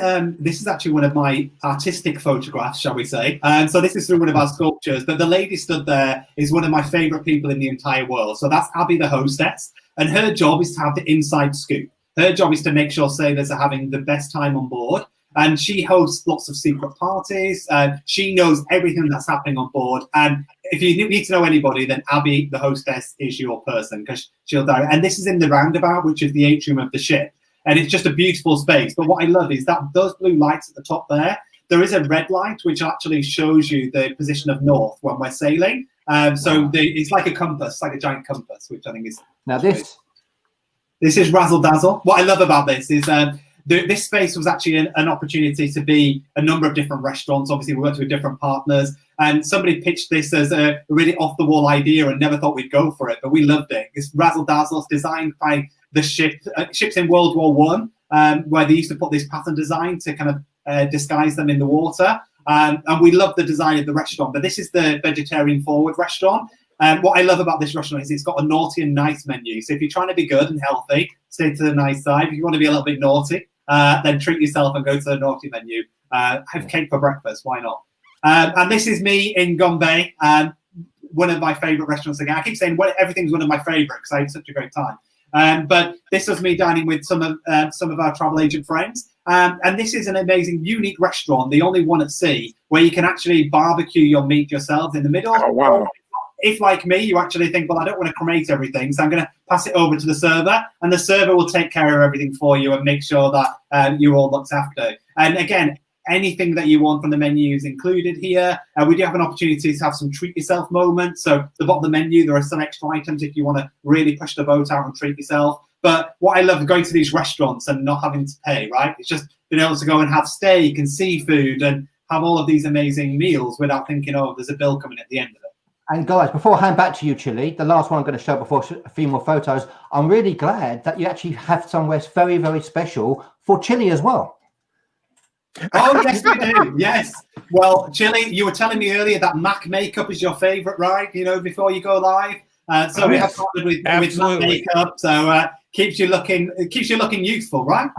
actually one of my artistic photographs, shall we say. So this is through one of our sculptures, but the lady stood there is one of my favorite people in the entire world. So that's Abby, the hostess, and her job is to have the inside scoop. Her job is to make sure sailors are having the best time on board, and she hosts lots of secret parties. She knows everything that's happening on board, and if you need to know anybody, then Abby, the hostess, is your person, because she'll direct. And this is in the roundabout, which is the atrium of the ship. And it's just a beautiful space. But what I love is that those blue lights at the top there is a red light which actually shows you the position of north when we're sailing. It's like a compass, like a giant compass, which I think is... Now this is Razzle Dazzle. What I love about this is this space was actually an opportunity to be a number of different restaurants. Obviously, we worked with different partners. And somebody pitched this as a really off-the-wall idea and never thought we'd go for it. But we loved it. It's Razzle Dazzle. It's designed by the ships in World War One, where they used to put this pattern design to kind of disguise them in the water. And we love the design of the restaurant. But this is the vegetarian forward restaurant. What I love about this restaurant is it's got a naughty and nice menu. So if you're trying to be good and healthy, stay to the nice side. If you want to be a little bit naughty, then treat yourself and go to the naughty menu. Have cake for breakfast. Why not? And this is me in Gombe, one of my favorite restaurants again. I keep saying everything's one of my favorite because I had such a great time. But this was me dining with some of our travel agent friends. And this is an amazing, unique restaurant, the only one at sea, where you can actually barbecue your meat yourselves in the middle. Oh, wow. If, like me, you actually think, well, I don't want to cremate everything, so I'm going to pass it over to the server, and the server will take care of everything for you and make sure that you're all looked after. And again, anything that you want from the menu is included here. We do have an opportunity to have some treat yourself moments. So the bottom of the menu, there are some extra items if you want to really push the boat out and treat yourself. But what I love going to these restaurants and not having to pay, right? It's just being able to go and have steak and seafood and have all of these amazing meals without thinking, oh, there's a bill coming at the end of it. And guys, before I hand back to you, Chile, the last one I'm going to show before a few more photos, I'm really glad that you actually have somewhere very, very special for Chile as well. Oh, yes, we do. Yes. Well, Chile, you were telling me earlier that MAC makeup is your favorite, right? You know, before you go live. So we have partnered with MAC makeup. So keeps you looking youthful, right?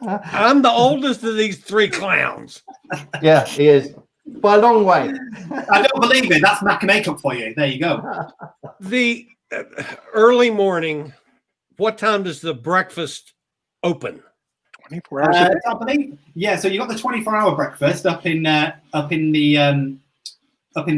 I'm the oldest of these three clowns. Yeah, he is. By a long way. I don't believe it. That's MAC makeup for you. There you go. The early morning, what time does the breakfast open? 24 hours. I believe. Yeah. So you got the 24-hour breakfast up in the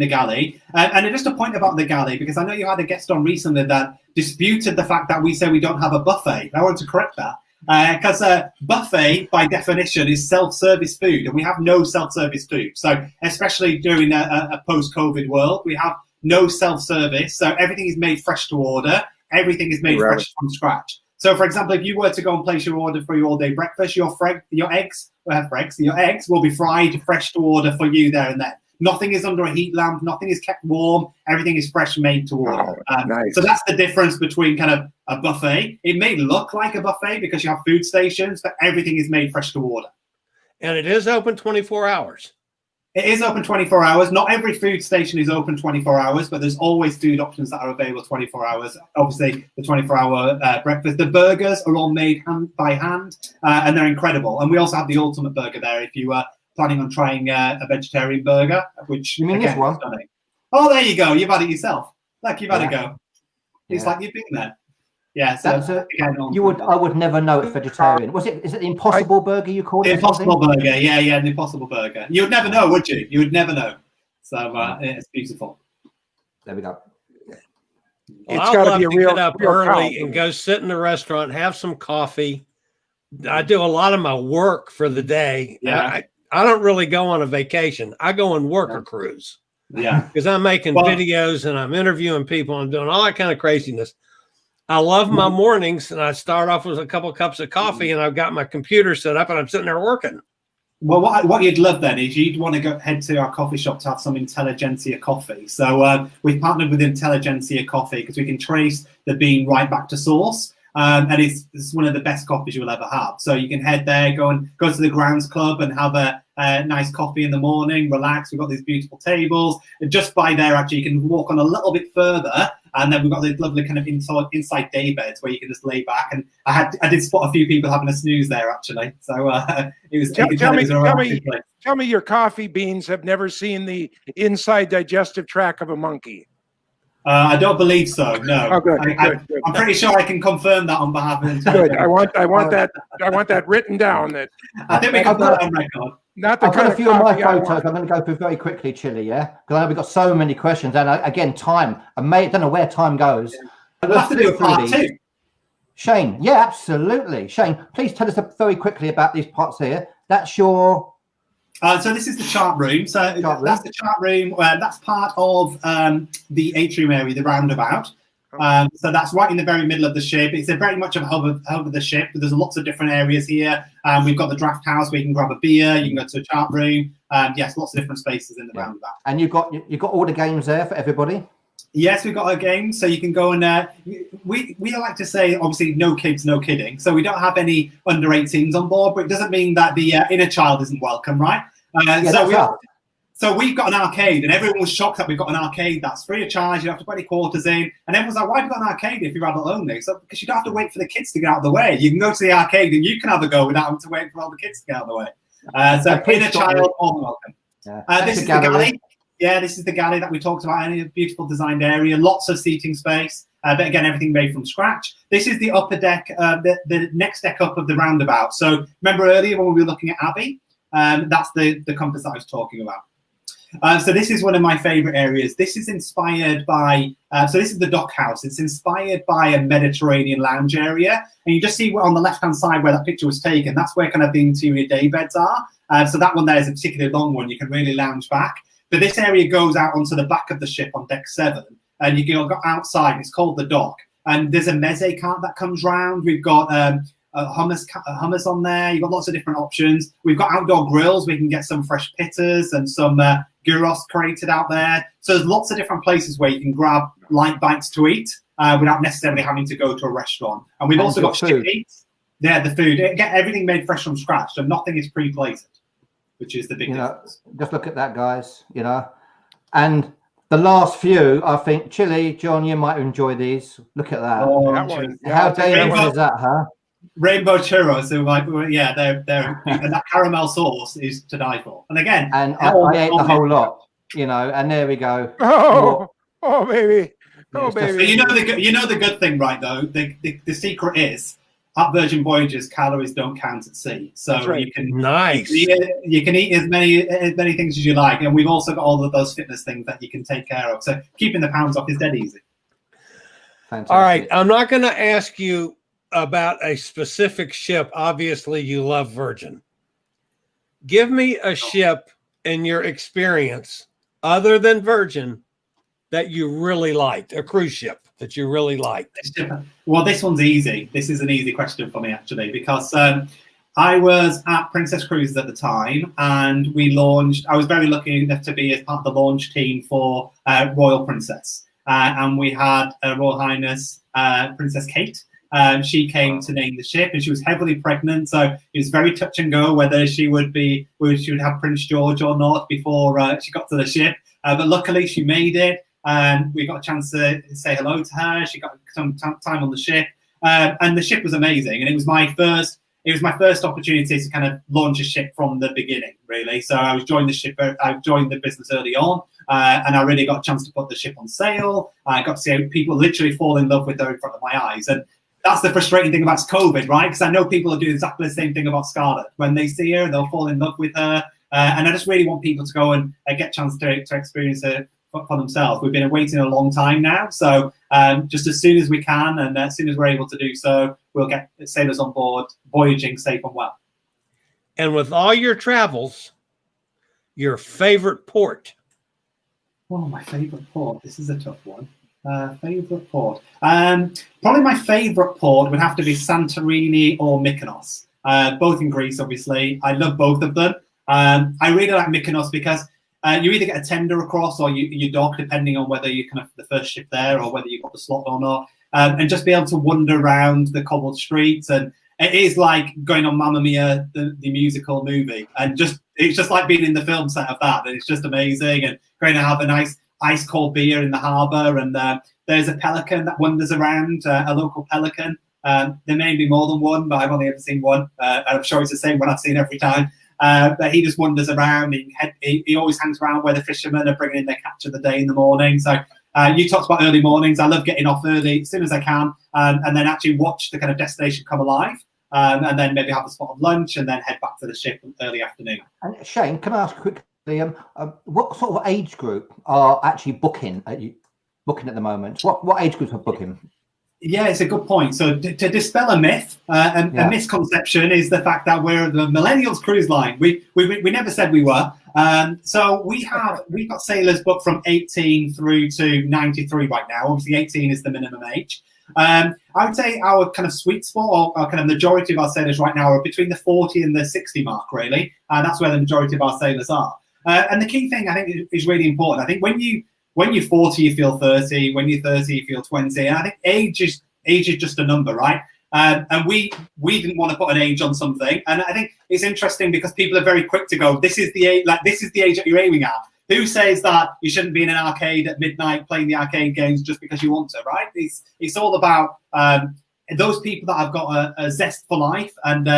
Galley. And just a point about the Galley, because I know you had a guest on recently that disputed the fact that we say we don't have a buffet. I want to correct that. Because buffet, by definition, is self-service food, and we have no self-service food. So especially during a post-COVID world, we have no self-service. So everything is made fresh to order. Everything is made fresh from scratch. So, for example, if you were to go and place your order for your all-day breakfast, your eggs will be fried fresh to order for you there and then. Nothing is under a heat lamp. Nothing is kept warm. Everything is fresh made to order. Nice. So that's the difference between kind of a buffet. It may look like a buffet because you have food stations, but everything is made fresh to order. And it is open 24 hours. It is open 24 hours. Not every food station is open 24 hours, but there's always food options that are available 24 hours. Obviously, the 24-hour breakfast. The burgers are all made by hand, and they're incredible. And we also have the ultimate burger there if you are planning on trying a vegetarian burger, which you mean again, this one? Stunning. Oh, there you go. You've had it yourself. Like you've had a go. It's like you've been there. Yeah, so I would never know it's vegetarian. Is it the Impossible Burger you called it? The Impossible Burger, yeah, the Impossible Burger. You would never know, would you? You would never know. So it's beautiful. There we go. Well, I'd love to get up early and go sit in the restaurant, have some coffee. I do a lot of my work for the day. Yeah. I don't really go on a vacation. I go on worker cruise. Yeah. Because I'm making videos and I'm interviewing people. I'm doing all that kind of craziness. I love my mornings, and I start off with a couple of cups of coffee, and I've got my computer set up, and I'm sitting there working. Well, what you'd love then is you'd want to head to our coffee shop to have some Intelligentsia coffee. So we've partnered with Intelligentsia Coffee because we can trace the bean right back to source. And it's one of the best coffees you will ever have. So you can head there, go to the Grounds Club and have a nice coffee in the morning, relax. We've got these beautiful tables. And just by there, actually, you can walk on a little bit further. And then we've got these lovely kind of inside day beds where you can just lay back. And I did spot a few people having a snooze there, actually. So it was. Tell me your coffee beans have never seen the inside digestive tract of a monkey. I don't believe so. No. Oh, good. I'm pretty sure I can confirm that on behalf of. Good. I want that written down. That I think we can put it on record. Not the I've kind got a of few of my coffee I photos. want. I'm going to go through very quickly, Chili. Yeah, because I know we've got so many questions, and again, time. I don't know where time goes. We'll have to do a part 2. Shane, yeah, absolutely. Shane, please tell us very quickly about these parts here. That's your. So this is the chart room. So that's the chart room. That's part of the atrium area, the roundabout. So that's right in the very middle of the ship. It's very much a hub of the ship. There's lots of different areas here. We've got the draft house where you can grab a beer. You can go to a chart room. Yes, lots of different spaces in the roundabout. And you've got all the games there for everybody. Yes, we've got our games, so you can go and we like to say, obviously, no kids, no kidding. So we don't have any under 18s on board, but it doesn't mean that the inner child isn't welcome, right? So we've got an arcade, and everyone was shocked that we've got an arcade that's free of charge. You don't have to put any quarters in, and everyone's like, "Why have you got an arcade if you're adult only?" So because you don't have to wait for the kids to get out of the way. You can go to the arcade and you can have a go without having to wait for all the kids to get out of the way. So inner child, all welcome. Yeah. This is the Galley. Yeah, this is the Galley that we talked about. A beautiful designed area, lots of seating space. But again, everything made from scratch. This is the upper deck, the next deck up of the roundabout. So remember earlier when we were looking at Abbey? That's the compass that I was talking about. So this is one of my favorite areas. This is inspired by, so this is the dock house. It's inspired by a Mediterranean lounge area. And you just see on the left-hand side where that picture was taken, that's where kind of the interior day beds are. So that one there is a particularly long one. You can really lounge back. But this area goes out onto the back of the ship on deck 7. And you can go outside. It's called the dock. And there's a meze cart that comes round. We've got hummus on there. You've got lots of different options. We've got outdoor grills. We can get some fresh pitters and some gyros created out there. So there's lots of different places where you can grab light bites to eat without necessarily having to go to a restaurant. And we've also got ship eats. Yeah, the food. Get everything made fresh from scratch. So nothing is pre-plated, which is the big difference. Just look at that, guys. And the last few, I think, Chili, John, you might enjoy these. Look at that. Oh, that one. How dangerous is that, huh? Rainbow churros, so they're and that caramel sauce is to die for. And again, and I ate the whole lot, and there we go. Oh baby, baby. But you know the good thing, right? Though the secret is at Virgin Voyages, calories don't count at sea, so right. you can you can eat as many things as you like, and we've also got all of those fitness things that you can take care of. So keeping the pounds off is dead easy. Fantastic. All right, I'm not going to ask you about a specific ship. Obviously, you love Virgin. Give me a ship in your experience other than Virgin that you really liked, a cruise ship that you really liked. Well, this one's easy. This is an easy question for me, actually, because I was at Princess Cruises at the time, and we launched. I was very lucky enough to be as part of the launch team for Royal Princess, and we had Royal Highness Princess Kate. She came to name the ship, and she was heavily pregnant, so it was very touch and go whether she would have Prince George or not before she got to the ship. But luckily, she made it, and we got a chance to say hello to her. She got some time on the ship, and the ship was amazing. And it was my first opportunity to kind of launch a ship from the beginning, really. So I joined the business early on, and I really got a chance to put the ship on sail. I got to see people literally fall in love with her in front of my eyes, and that's the frustrating thing about COVID, right? Because I know people are doing exactly the same thing about Scarlet. When they see her, they'll fall in love with her. And I just really want people to go and get a chance to experience her for themselves. We've been waiting a long time now. So just as soon as we can, and as soon as we're able to do so, we'll get sailors on board, voyaging safe and well. And with all your travels, your favorite port? Oh, my favorite port. This is a tough one. Favorite port. Probably my favorite port would have to be Santorini or Mykonos. Both in Greece, obviously. I love both of them. I really like Mykonos because you either get a tender across or you dock, depending on whether you're kind of the first ship there or whether you've got the slot or not. And just be able to wander around the cobbled streets, and it is like going on Mamma Mia, the musical movie, and it's just like being in the film set of that, and it's just amazing. And going to have a nice ice cold beer in the harbour, and there's a pelican that wanders around, a local pelican. There may be more than one, but I've only ever seen one. I'm sure it's the same one I've seen every time. But he just wanders around. He always hangs around where the fishermen are bringing in their catch of the day in the morning. So you talked about early mornings. I love getting off early as soon as I can, and then actually watch the kind of destination come alive, and then maybe have a spot of lunch, and then head back to the ship early afternoon. And Shane, can I ask quickly, what sort of age group are actually booking at the moment? What age groups are booking? Yeah, it's a good point. So to dispel a myth, a misconception is the fact that we're the Millennials cruise line. We never said we were. So we've got sailors booked from 18 through to 93 right now. Obviously, 18 is the minimum age. I would say our kind of sweet spot, or kind of majority of our sailors right now, are between the 40 and the 60 mark, really. And that's where the majority of our sailors are. And the key thing I think is really important. I think when you're 40, you feel 30. When you're 30, you feel 20. And I think age is just a number, right? And we didn't want to put an age on something. And I think it's interesting because people are very quick to go, this is the age, this is the age that you're aiming at. Who says that you shouldn't be in an arcade at midnight playing the arcade games just because you want to, right? It's all about those people that have got a zest for life and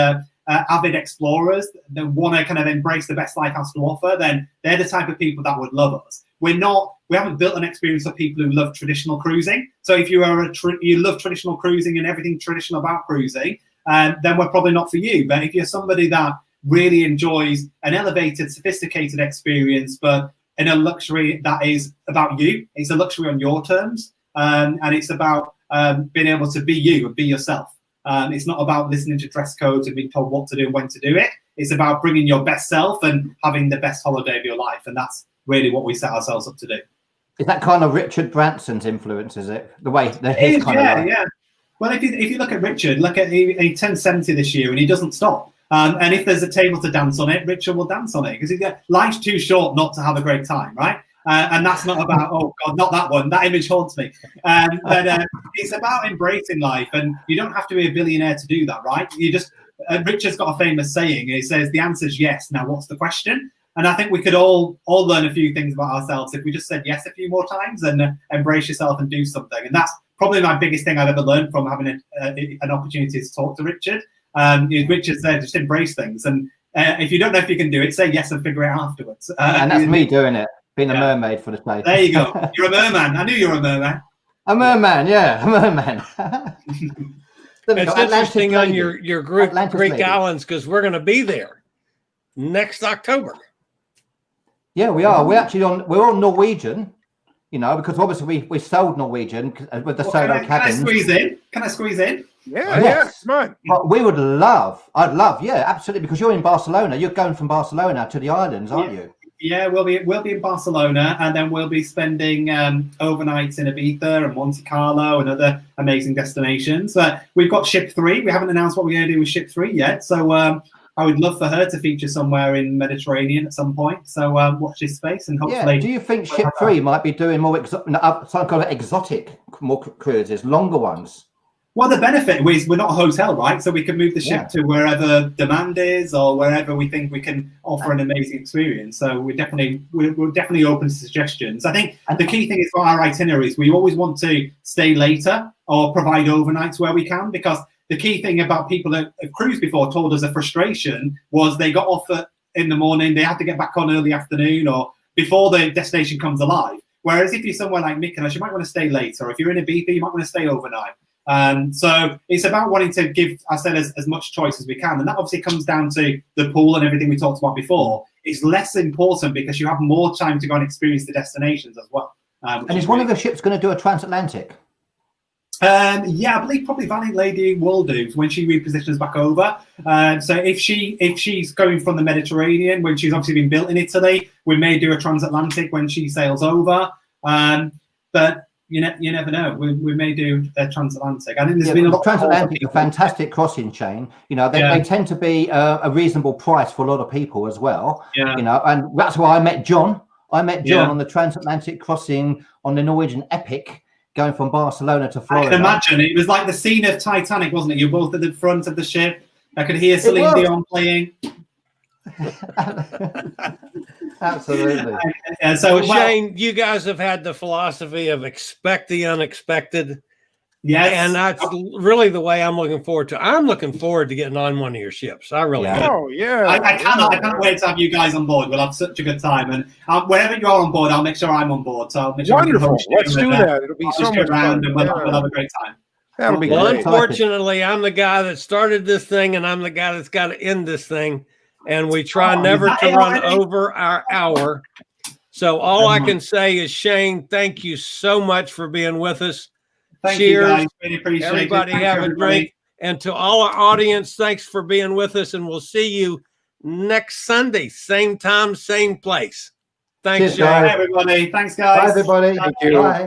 avid explorers that want to kind of embrace the best life has to offer. Then they're the type of people that would love us. We haven't built an experience for people who love traditional cruising. So if you love traditional cruising and everything traditional about cruising, then we're probably not for you. But if you're somebody that really enjoys an elevated, sophisticated experience, but in a luxury that is about you, it's a luxury on your terms, and it's about being able to be you and be yourself. It's not about listening to dress codes and being told what to do and when to do it. It's about bringing your best self and having the best holiday of your life. And that's really what we set ourselves up to do. Is that kind of Richard Branson's influence, is it? The way that his kind of yeah. Well, if you look at Richard, he turned 70 this year and he doesn't stop. And if there's a table to dance on it, Richard will dance on it because life's too short not to have a great time, right? And that's not about, oh God, not that one. That image haunts me. But it's about embracing life, and you don't have to be a billionaire to do that, right? You just Richard's got a famous saying. He says, "The answer is yes. Now, what's the question?" And I think we could all learn a few things about ourselves if we just said yes a few more times and embrace yourself and do something. And that's probably my biggest thing I've ever learned from having an opportunity to talk to Richard. Richard said, just embrace things. And if you don't know if you can do it, say yes and figure it out afterwards. And that's me doing it, being a mermaid for the day. There you go. You're a merman. I knew you were a merman. A merman, yeah, a merman. It's interesting on your group, Greek Islands, because we're going to be there next October. Yeah, we are. We're on Norwegian, because obviously we sold Norwegian with the solo cabins. Can I squeeze in? Yeah, come on. But I'd love, yeah, absolutely, because you're in Barcelona. You're going from Barcelona to the islands, aren't you? Yeah, we'll be in Barcelona, and then we'll be spending overnights in Ibiza and Monte Carlo and other amazing destinations. We've got Ship 3. We haven't announced what we're going to do with Ship 3 yet, so I would love for her to feature somewhere in Mediterranean at some point. So watch this space, and hopefully. Yeah. Do you think Ship 3 might be doing more some kind of exotic, more cruises, longer ones? Well, the benefit is we're not a hotel, right? So we can move the ship to wherever demand is, or wherever we think we can offer an amazing experience. So we're definitely open to suggestions. I think the key thing is for our itineraries, we always want to stay later or provide overnights where we can, because the key thing about people that have cruised before told us a frustration was they got off in the morning, they had to get back on early afternoon or before the destination comes alive. Whereas if you're somewhere like Mykonos, you might want to stay later. If you're in Ibiza, you might want to stay overnight. So it's about wanting to give ourselves as much choice as we can. And that obviously comes down to the pool and everything we talked about before. It's less important because you have more time to go and experience the destinations as well. And is one of the ships going to do a transatlantic? Yeah, I believe probably Valiant Lady will do when she repositions back over. So if she's going from the Mediterranean, when she's obviously been built in Italy, we may do a transatlantic when she sails over. But you never know. We may do a transatlantic. I think there's been a lot transatlantic, a fantastic crossing chain. You know, they tend to be a reasonable price for a lot of people as well. Yeah. You know, and that's why I met John. I met John on the transatlantic crossing on the Norwegian Epic, going from Barcelona to Florida. I can imagine it was like the scene of Titanic, wasn't it? You're both at the front of the ship. I could hear Celine Dion playing. Absolutely. So Shane, you guys have had the philosophy of expect the unexpected. Yes. And that's really the way I'm looking forward to. I'm looking forward to getting on one of your ships. I really am. Oh, yeah. I cannot wait to have you guys on board. We'll have such a good time. And whenever you're on board, I'll make sure I'm on board. So I'll make sure wonderful. Let's do that. It'll be so much fun. And we'll have a great time. That'll be Well, great. unfortunately, I'm the guy that started this thing, and I'm the guy that's got to end this thing. And we try never to run over our hour. So all I can say is, Shane, thank you so much for being with us. Thank Cheers. you guys. Really appreciate Everybody it. have a drink. And to all our audience, thanks for being with us. And we'll see you next Sunday. Same time, same place. Thanks, Cheers, Shane. Bye, everybody. Thanks, guys. Bye, everybody. Thank you. Bye.